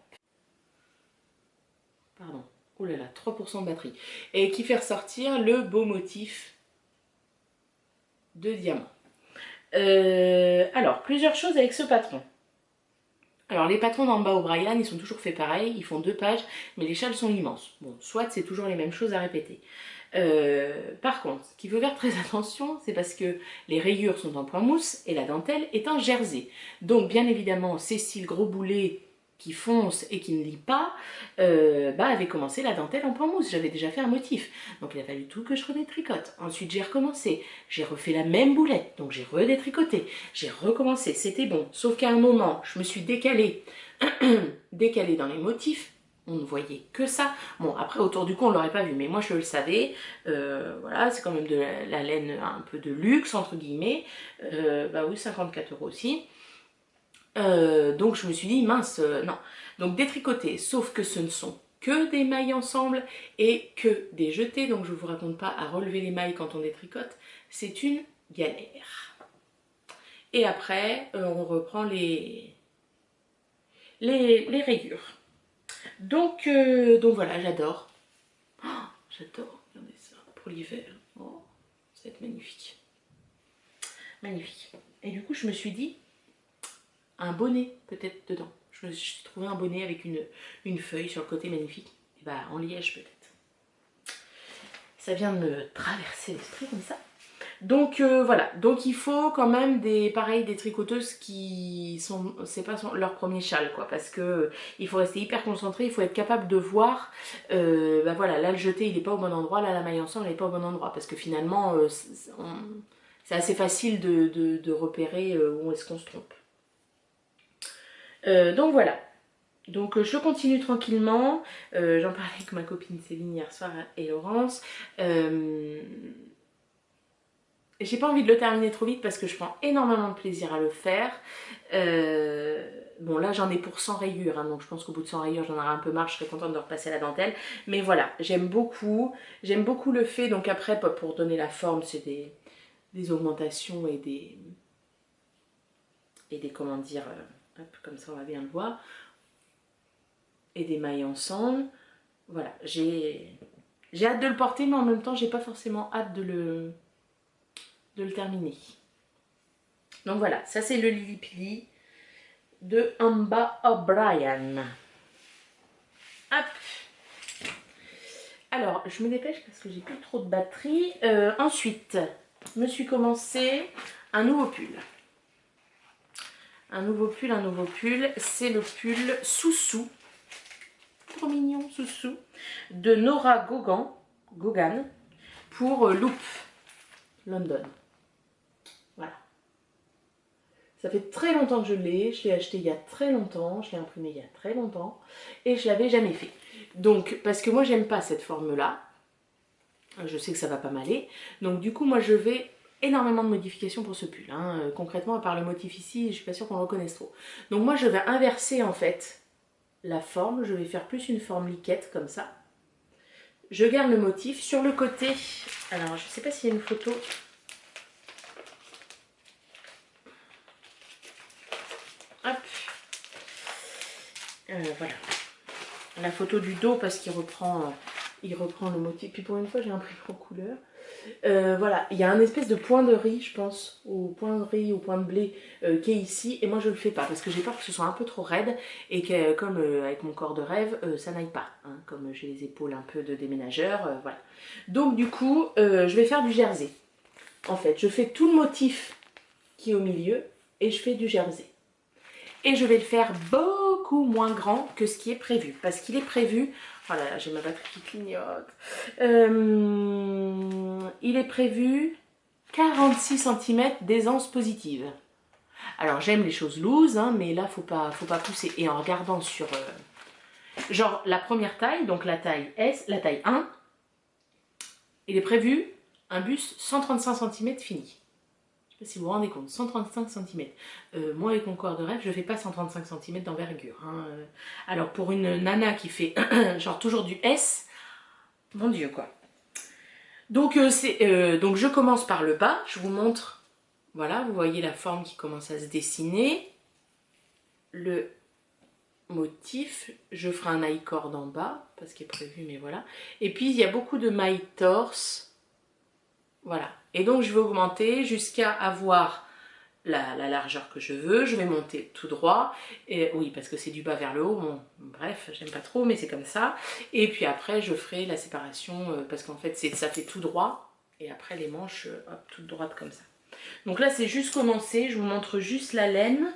Pardon. Oh là là, 3% de batterie. Et qui fait ressortir le beau motif de diamant. Alors, plusieurs choses avec ce patron. Alors les patrons d'Amba O'Brien, ils sont toujours faits pareil, ils font 2 pages, mais les châles sont immenses. Bon, soit c'est toujours les mêmes choses à répéter. Par contre, ce qu'il faut faire très attention, c'est parce que les rayures sont en point mousse et la dentelle est en jersey. Donc bien évidemment, Cécile Grosboulet, qui fonce et qui ne lit pas, avait commencé la dentelle en point mousse. J'avais déjà fait un motif. Donc il a fallu tout que je redétricote. Ensuite j'ai recommencé. J'ai refait la même boulette. Donc j'ai redétricoté. J'ai recommencé. C'était bon. Sauf qu'à un moment, je me suis décalée dans les motifs. On ne voyait que ça. Bon, après, autour du cou, on ne l'aurait pas vu. Mais moi, je le savais. Voilà, c'est quand même de la laine un peu de luxe, entre guillemets. Bah oui, 54 € aussi. Donc je me suis dit mince non, donc détricoter, sauf que ce ne sont que des mailles ensemble et que des jetés, donc je ne vous raconte pas à relever les mailles quand on détricote, c'est une galère. Et après, on reprend les rayures. Donc voilà, j'adore. Oh, j'adore, regardez ça, pour l'hiver. Oh, ça va être magnifique. Magnifique. Et du coup, je me suis dit, un bonnet peut-être dedans. Je me suis trouvé un bonnet avec une feuille sur le côté magnifique. Et bah, en liège peut-être. Ça vient de me traverser l'esprit comme ça. Donc voilà, donc il faut quand même des tricoteuses qui sont, c'est pas leur premier châle quoi, parce que il faut rester hyper concentré, il faut être capable de voir, bah voilà, là le jeté il est pas au bon endroit, là la maille ensemble elle est pas au bon endroit, parce que finalement c'est assez facile de repérer où est-ce qu'on se trompe. Donc voilà. Donc je continue tranquillement, j'en parlais avec ma copine Céline hier soir et Laurence. J'ai pas envie de le terminer trop vite parce que je prends énormément de plaisir à le faire. Bon là j'en ai pour 100 rayures, hein, donc je pense qu'au bout de 100 rayures j'en aurai un peu marre, je serai contente de repasser la dentelle. Mais voilà, j'aime beaucoup le fait, donc après pour donner la forme c'est des augmentations et des comment dire, hop, comme ça on va bien le voir, et des mailles ensemble. Voilà, j'ai hâte de le porter mais en même temps j'ai pas forcément hâte de le terminer. Donc voilà, ça c'est le Lili Pili de Amba O'Brien. Hop. Alors, je me dépêche parce que j'ai plus trop de batterie. Ensuite, je me suis commencé un nouveau pull. Un nouveau pull. C'est le pull Soussou. Trop mignon, Soussou. De Nora Gogan pour Loop London. Voilà. Ça fait très longtemps que je l'ai acheté il y a très longtemps, je l'ai imprimé il y a très longtemps et je l'avais jamais fait. Donc, parce que moi j'aime pas cette forme-là, je sais que ça va pas m'aller, donc du coup moi je vais énormément de modifications pour ce pull. Hein. Concrètement, à part le motif ici, je suis pas sûre qu'on le reconnaisse trop. Donc moi je vais inverser en fait la forme, je vais faire plus une forme liquette comme ça. Je garde le motif sur le côté, alors je sais pas s'il y a une photo. Hop. Voilà. La photo du dos parce qu'il reprend le motif. Puis pour une fois, j'ai imprimé en couleur. Voilà, il y a un espèce de point de riz, je pense, au point de riz, au point de blé qui est ici. Et moi, je le fais pas parce que j'ai peur que ce soit un peu trop raide et que, comme avec mon corps de rêve, ça n'aille pas. Hein, comme j'ai les épaules un peu de déménageur, voilà. Donc du coup, je vais faire du jersey. En fait, je fais tout le motif qui est au milieu et je fais du jersey. Et je vais le faire beaucoup moins grand que ce qui est prévu. Parce qu'il est prévu... Oh là là, j'ai ma batterie qui clignote. Il est prévu 46 cm d'aisance positive. Alors j'aime les choses loose, hein, mais là faut pas pousser. Et en regardant sur... genre la première taille, donc la taille S, la taille 1, il est prévu un buste 135 cm fini. Je ne sais pas si vous vous rendez compte, 135 cm. Moi, avec mon corps de rêve, je ne fais pas 135 cm d'envergure. Hein. Alors, pour une nana qui fait genre toujours du S, mon Dieu, quoi. Donc, donc, je commence par le bas. Je vous montre, voilà, vous voyez la forme qui commence à se dessiner. Le motif, je ferai un I-cord en bas, parce qu'il est prévu, mais voilà. Et puis, il y a beaucoup de mailles torse. Voilà. Et donc, je vais augmenter jusqu'à avoir la largeur que je veux. Je vais monter tout droit. Et, oui, parce que c'est du bas vers le haut. Bon, bref, j'aime pas trop, mais c'est comme ça. Et puis après, je ferai la séparation parce qu'en fait, ça fait tout droit. Et après, les manches, hop, toutes droites comme ça. Donc là, c'est juste commencé. Je vous montre juste la laine.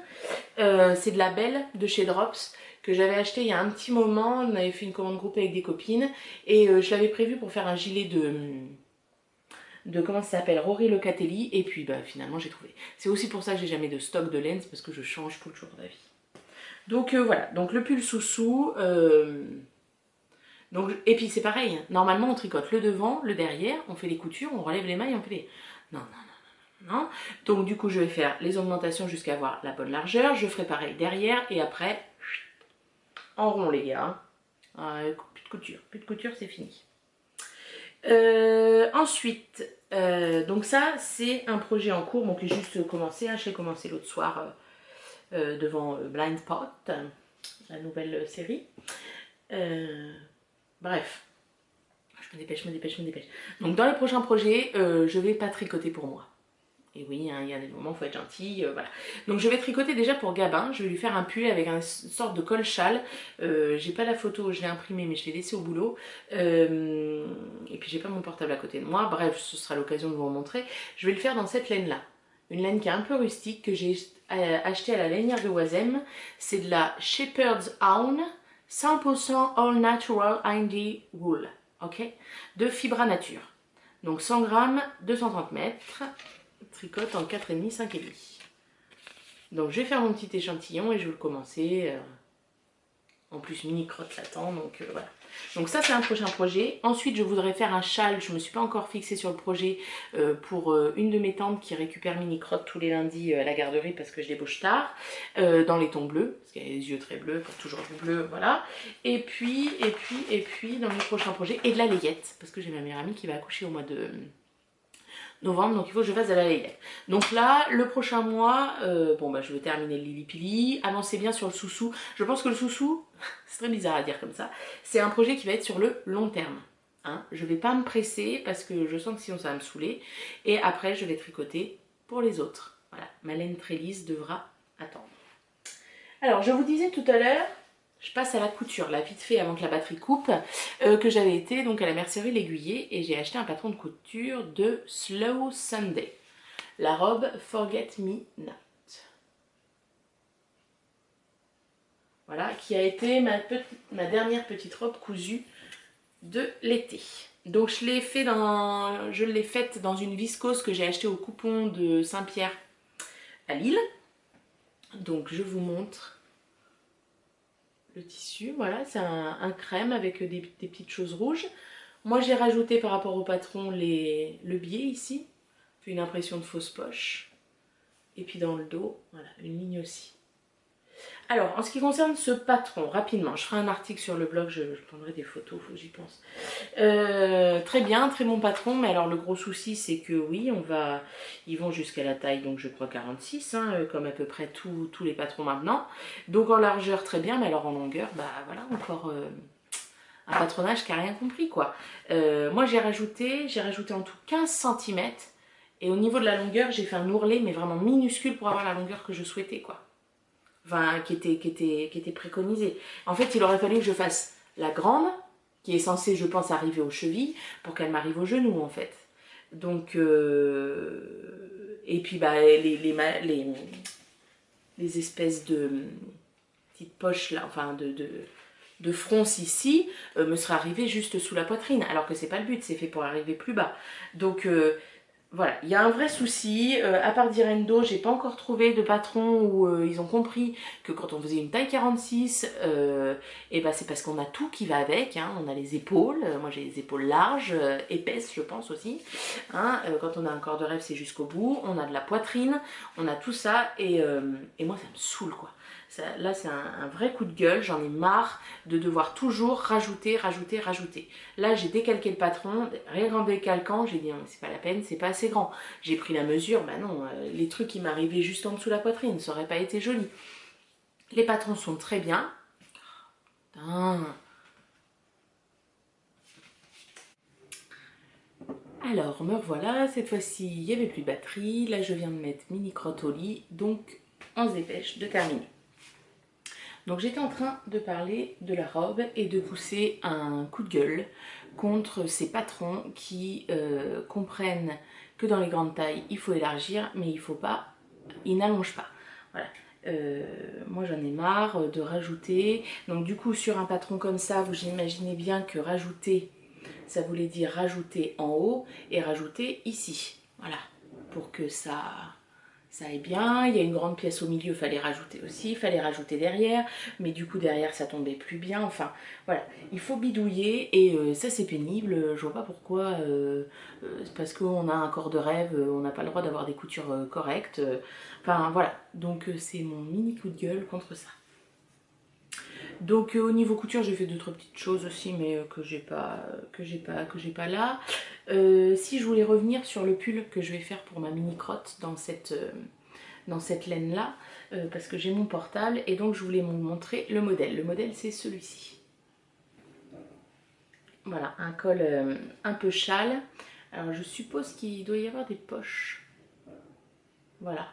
C'est de la Belle de chez Drops que j'avais acheté il y a un petit moment. On avait fait une commande groupée avec des copines. Et je l'avais prévu pour faire un gilet de comment ça s'appelle, Rory Locatelli, et puis bah, finalement j'ai trouvé. C'est aussi pour ça que j'ai jamais de stock de laine, parce que je change tout le jour de la vie. Donc voilà, donc le pull sous-sous, donc, et puis c'est pareil, hein. Normalement on tricote le devant, le derrière, on fait les coutures, on relève les mailles, on fait les... Non, non, non, non, non. Donc du coup je vais faire les augmentations jusqu'à avoir la bonne largeur, je ferai pareil derrière, et après, en rond les gars. Plus de couture c'est fini. Ensuite, Donc ça, c'est un projet en cours, bon, qui est juste commencé, hein. J'ai commencé l'autre soir devant Blind Spot, la nouvelle série. Bref, je me dépêche, je me dépêche, je me dépêche. Donc dans les prochains projets, je vais pas tricoter pour moi. Et oui, hein, il y a des moments où il faut être gentil, voilà. Donc je vais tricoter déjà pour Gabin, je vais lui faire un pull avec une sorte de col châle. J'ai pas la photo, je l'ai imprimée mais je l'ai laissée au boulot. Et puis j'ai pas mon portable à côté de moi, bref, ce sera l'occasion de vous en montrer. Je vais le faire dans cette laine-là. Une laine qui est un peu rustique, que j'ai achetée à la lainière de Oisem. C'est de la Shepherd's Own 100% All Natural Indie Wool, ok, de Fibra Nature. Donc 100 grammes, 230 mètres. Tricote en 4,5, 5,5. Donc je vais faire mon petit échantillon et je vais le commencer. En plus Mini Crotte l'attend, donc voilà. Donc ça c'est un prochain projet. Ensuite je voudrais faire un châle, je me suis pas encore fixée sur le projet pour une de mes tantes qui récupère Mini Crotte tous les lundis à la garderie parce que je débauche tard, dans les tons bleus, parce qu'elle a les yeux très bleus, pour toujours du bleu, voilà. Et puis dans mes prochains projets, et de la layette, parce que j'ai ma meilleure amie qui va accoucher au mois de novembre, donc il faut que je fasse de la layette. Donc là, le prochain mois, bon bah je vais terminer le Lili Pili, avancer bien sur le Soussou. Je pense que le Soussou, c'est très bizarre à dire comme ça, c'est un projet qui va être sur le long terme. Hein. Je vais pas me presser parce que je sens que sinon ça va me saouler. Et après, je vais tricoter pour les autres. Voilà, ma laine très lisse devra attendre. Alors, je vous disais tout à l'heure, je passe à la couture, là vite fait avant que la batterie coupe, que j'avais été donc à la mercerie L'Aiguiller et j'ai acheté un patron de couture de Slow Sunday, la robe Forget Me Not. Voilà, qui a été ma dernière petite robe cousue de l'été. Donc je l'ai faite dans une viscose que j'ai achetée au coupon de Saint-Pierre à Lille. Donc je vous montre le tissu, voilà, c'est un crème avec des petites choses rouges. Moi j'ai rajouté par rapport au patron le biais ici, fait une impression de fausse poche. Et puis dans le dos, voilà, une ligne aussi. Alors, en ce qui concerne ce patron, rapidement, je ferai un article sur le blog, je prendrai des photos, faut que j'y pense. Très bien, très bon patron, mais alors le gros souci c'est que oui, ils vont jusqu'à la taille, donc je crois 46, hein, comme à peu près tous les patrons maintenant. Donc en largeur très bien, mais alors en longueur, bah voilà, encore un patronage qui n'a rien compris quoi. Moi j'ai rajouté en tout 15 cm, et au niveau de la longueur, j'ai fait un ourlet, mais vraiment minuscule pour avoir la longueur que je souhaitais quoi. Enfin, qui était préconisé. En fait, il aurait fallu que je fasse la grande, qui est censée, je pense, arriver aux chevilles, pour qu'elle m'arrive aux genoux, en fait. Donc, et puis, bah, les espèces de petites poches, là, enfin, de fronce ici, me seraient arrivées juste sous la poitrine, alors que c'est pas le but, c'est fait pour arriver plus bas. Donc, voilà, il y a un vrai souci, à part d'Irendo, j'ai pas encore trouvé de patron où ils ont compris que quand on faisait une taille 46, et ben c'est parce qu'on a tout qui va avec, hein. On a les épaules, moi j'ai les épaules larges, épaisses je pense aussi, hein. Quand on a un corps de rêve c'est jusqu'au bout, on a de la poitrine, on a tout ça, et moi ça me saoule quoi. Là c'est un vrai coup de gueule, j'en ai marre de devoir toujours rajouter. Là j'ai décalqué le patron, rien qu'en décalquant, j'ai dit c'est pas la peine, c'est pas assez grand. J'ai pris la mesure, bah non, les trucs qui m'arrivaient juste en dessous de la poitrine, ça aurait pas été joli. Les patrons sont très bien. Alors me revoilà, cette fois-ci il n'y avait plus de batterie, là je viens de mettre Mini Crotte au lit, donc on se dépêche de terminer. Donc j'étais en train de parler de la robe et de pousser un coup de gueule contre ces patrons qui comprennent que dans les grandes tailles il faut élargir, mais ils n'allongent pas. Voilà. Moi j'en ai marre de rajouter. Donc du coup sur un patron comme ça, vous imaginez bien que rajouter, ça voulait dire rajouter en haut et rajouter ici. Voilà. Pour que ça aille bien. Il y a une grande pièce au milieu, fallait rajouter aussi, fallait rajouter derrière, mais du coup derrière ça tombait plus bien. Enfin voilà, il faut bidouiller et ça c'est pénible. Je vois pas pourquoi, c'est parce qu'on a un corps de rêve, on n'a pas le droit d'avoir des coutures correctes. Enfin voilà, donc c'est mon mini coup de gueule contre ça. Donc au niveau couture, j'ai fait d'autres petites choses aussi, mais que j'ai pas là. Si je voulais revenir sur le pull que je vais faire pour ma mini crotte dans cette laine là, parce que j'ai mon portable et donc je voulais vous montrer le modèle. Le modèle c'est celui-ci. Voilà, un col un peu châle. Alors je suppose qu'il doit y avoir des poches. Voilà,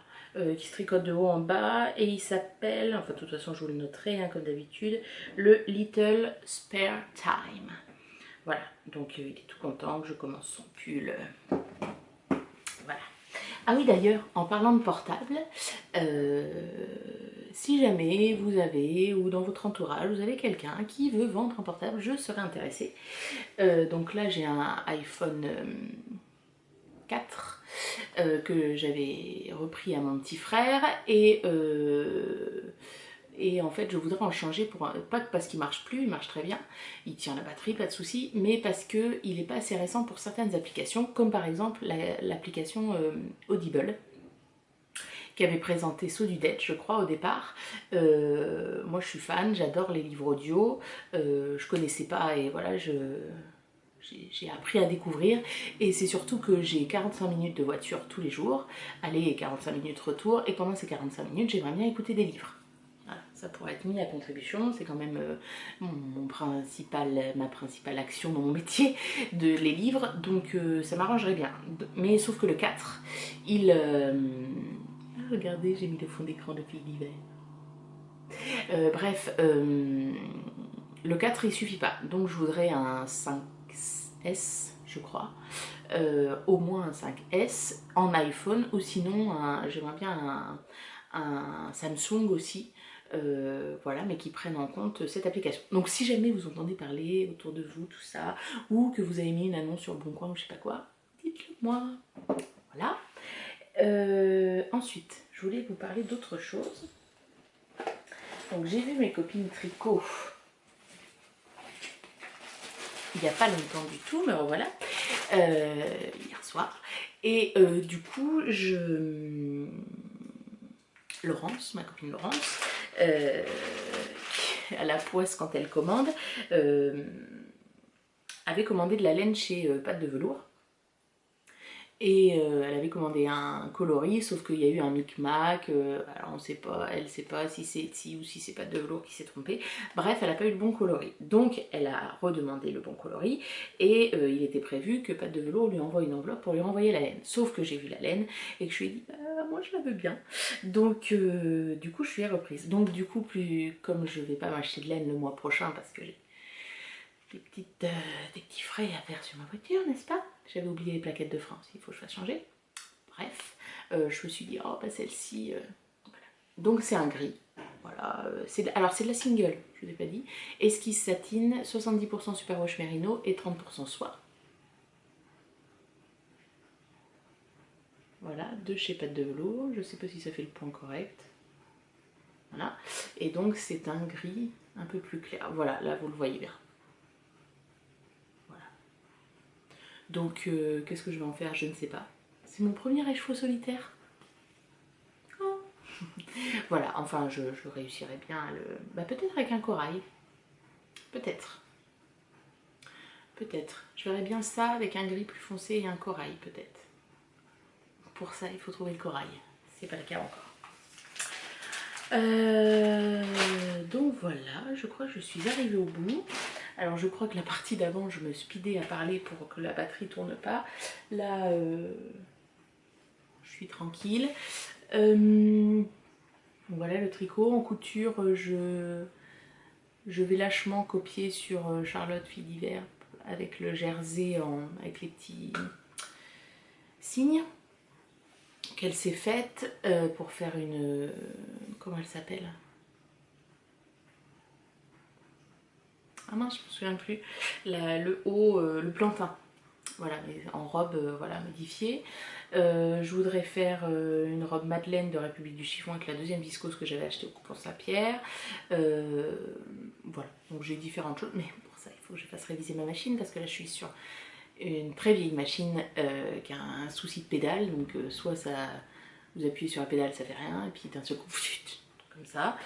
qui se tricote de haut en bas et il s'appelle, enfin de toute façon je vous le noterai hein, comme d'habitude, le Little Spare Time. Voilà, donc il est tout content que je commence son pull. Voilà. Ah oui d'ailleurs, en parlant de portable, si jamais vous avez, ou dans votre entourage, vous avez quelqu'un qui veut vendre un portable, je serais intéressée. Donc là j'ai un iPhone 4 que j'avais repris à mon petit frère et en fait je voudrais en changer pour pas parce qu'il marche plus, il marche très bien, il tient la batterie, pas de souci, mais parce que il n'est pas assez récent pour certaines applications, comme par exemple l'application Audible qui avait présenté Saut du Dead, je crois, au départ. Moi je suis fan, j'adore les livres audio, je connaissais pas et voilà, j'ai appris à découvrir et c'est surtout que j'ai 45 minutes de voiture tous les jours, aller et 45 minutes retour, et pendant ces 45 minutes j'aimerais bien écouter des livres. Voilà, ça pourrait être mis à contribution, c'est quand même ma principale action dans mon métier, de les livres, donc ça m'arrangerait bien. Mais sauf que le 4, regardez, j'ai mis le fond d'écran depuis l'hiver. Le 4 il suffit pas, donc je voudrais un 5S je crois, au moins un 5S en iPhone, ou sinon j'aimerais bien un Samsung aussi, voilà, mais qui prennent en compte cette application. Donc si jamais vous entendez parler autour de vous tout ça, ou que vous avez mis une annonce sur le Bon Coin ou je sais pas quoi, dites-le moi. Voilà. Ensuite, je voulais vous parler d'autre chose. Donc j'ai vu mes copines tricot il n'y a pas longtemps du tout, mais voilà, hier soir. Et du coup, Laurence, ma copine Laurence, qui a la poisse quand elle commande, avait commandé de la laine chez Pâte de Velours. Et elle avait commandé un coloris, sauf qu'il y a eu un micmac, alors on sait pas, elle sait pas si c'est Etsy ou si c'est Pâte de Velours qui s'est trompé. Bref, elle n'a pas eu le bon coloris. Donc elle a redemandé le bon coloris et il était prévu que Pâte de Velours lui envoie une enveloppe pour lui renvoyer la laine. Sauf que j'ai vu la laine et que je lui ai dit moi je la veux bien. Donc du coup je suis reprise. Donc du coup comme je vais pas m'acheter de laine le mois prochain parce que j'ai des petits frais à faire sur ma voiture, n'est-ce pas? J'avais oublié les plaquettes de frein, il faut que je fasse changer. Bref, je me suis dit, oh bah celle-ci, voilà. Donc c'est un gris, voilà. Alors c'est de la single, je ne vous ai pas dit. Esquisse satine, 70% superwash merino et 30% soie. Voilà, de chez Pâte de Velours, je ne sais pas si ça fait le point correct. Voilà, et donc c'est un gris un peu plus clair. Voilà, là vous le voyez bien. Donc, qu'est-ce que je vais en faire? Je ne sais pas. C'est mon premier écheveau solitaire. Oh. Voilà, enfin, je réussirai bien à le... Bah, peut-être avec un corail. Peut-être. Peut-être. Je verrai bien ça avec un gris plus foncé et un corail, peut-être. Pour ça, il faut trouver le corail. C'est pas le cas encore. Donc voilà, je crois que je suis arrivée au bout. Alors je crois que la partie d'avant je me speedais à parler pour que la batterie tourne pas. Là je suis tranquille. Voilà le tricot. En couture je vais lâchement copier sur Charlotte Fille d'hiver avec le jersey avec les petits signes qu'elle s'est faite pour faire une... comment elle s'appelle? Ah mince, je me souviens plus. Le haut, le plantain. Voilà, mais en robe voilà, modifiée. Je voudrais faire une robe Madeleine de République du Chiffon avec la deuxième viscose que j'avais achetée au Coupon Saint-Pierre. Voilà, donc j'ai différentes choses. Mais pour ça, il faut que je fasse réviser ma machine parce que là, je suis sur une très vieille machine qui a un souci de pédale. Donc soit ça, vous appuyez sur la pédale, ça fait rien, et puis d'un seul coup, comme ça.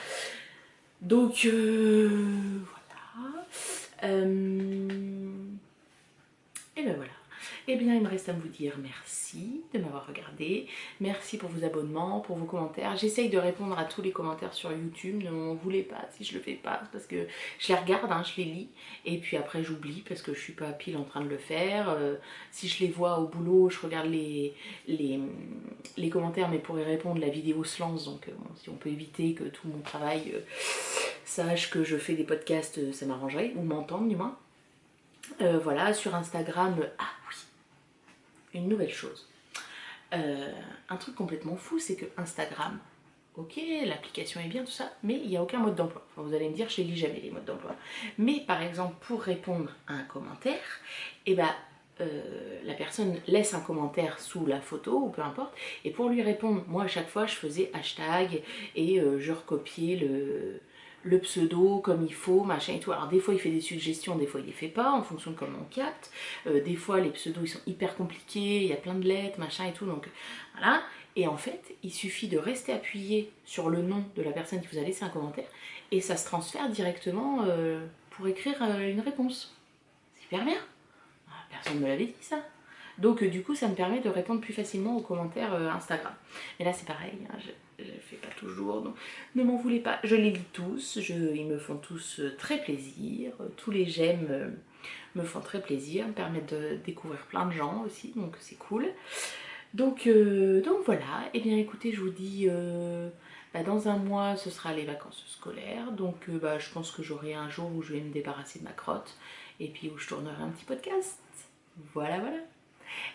Donc voilà. Et ben voilà. Et bien il me reste à vous dire merci de m'avoir regardé, merci pour vos abonnements, pour vos commentaires. J'essaye de répondre à tous les commentaires sur YouTube, ne m'en voulez pas si je le fais pas, parce que je les regarde, hein, je les lis, et puis après j'oublie parce que je suis pas pile en train de le faire. Si je les vois au boulot, je regarde les commentaires, mais pour y répondre la vidéo se lance, donc bon, si on peut éviter que tout mon travail sache que je fais des podcasts, ça m'arrangerait, ou m'entendre du moins. Voilà, sur Instagram, ah oui, une nouvelle chose. Un truc complètement fou, c'est que Instagram, ok, l'application est bien, tout ça, mais il n'y a aucun mode d'emploi. Enfin, vous allez me dire, je ne les lis jamais les modes d'emploi. Mais par exemple, pour répondre à un commentaire, eh ben, la personne laisse un commentaire sous la photo ou peu importe, et pour lui répondre, moi à chaque fois je faisais hashtag et je recopiais le pseudo comme il faut, machin et tout. Alors des fois il fait des suggestions, des fois il les fait pas, en fonction de comment on capte. Des fois les pseudos ils sont hyper compliqués, il y a plein de lettres, machin et tout, donc voilà. Et en fait, il suffit de rester appuyé sur le nom de la personne qui vous a laissé un commentaire et ça se transfère directement pour écrire une réponse. C'est hyper bien. Personne ne me l'avait dit ça. Donc du coup, ça me permet de répondre plus facilement aux commentaires Instagram. Mais là, c'est pareil, hein, je ne le fais pas toujours, donc ne m'en voulez pas. Je les lis tous, ils me font tous très plaisir. Tous les j'aime me font très plaisir, me permettent de découvrir plein de gens aussi, donc c'est cool. Donc voilà, et bien écoutez, je vous dis, dans un mois, ce sera les vacances scolaires, donc je pense que j'aurai un jour où je vais me débarrasser de ma crotte, et puis où je tournerai un petit podcast. Voilà, voilà.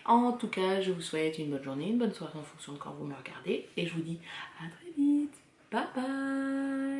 En tout cas, je vous souhaite une bonne journée, une bonne soirée en fonction de quand vous me regardez. Et je vous dis à très vite. Bye bye.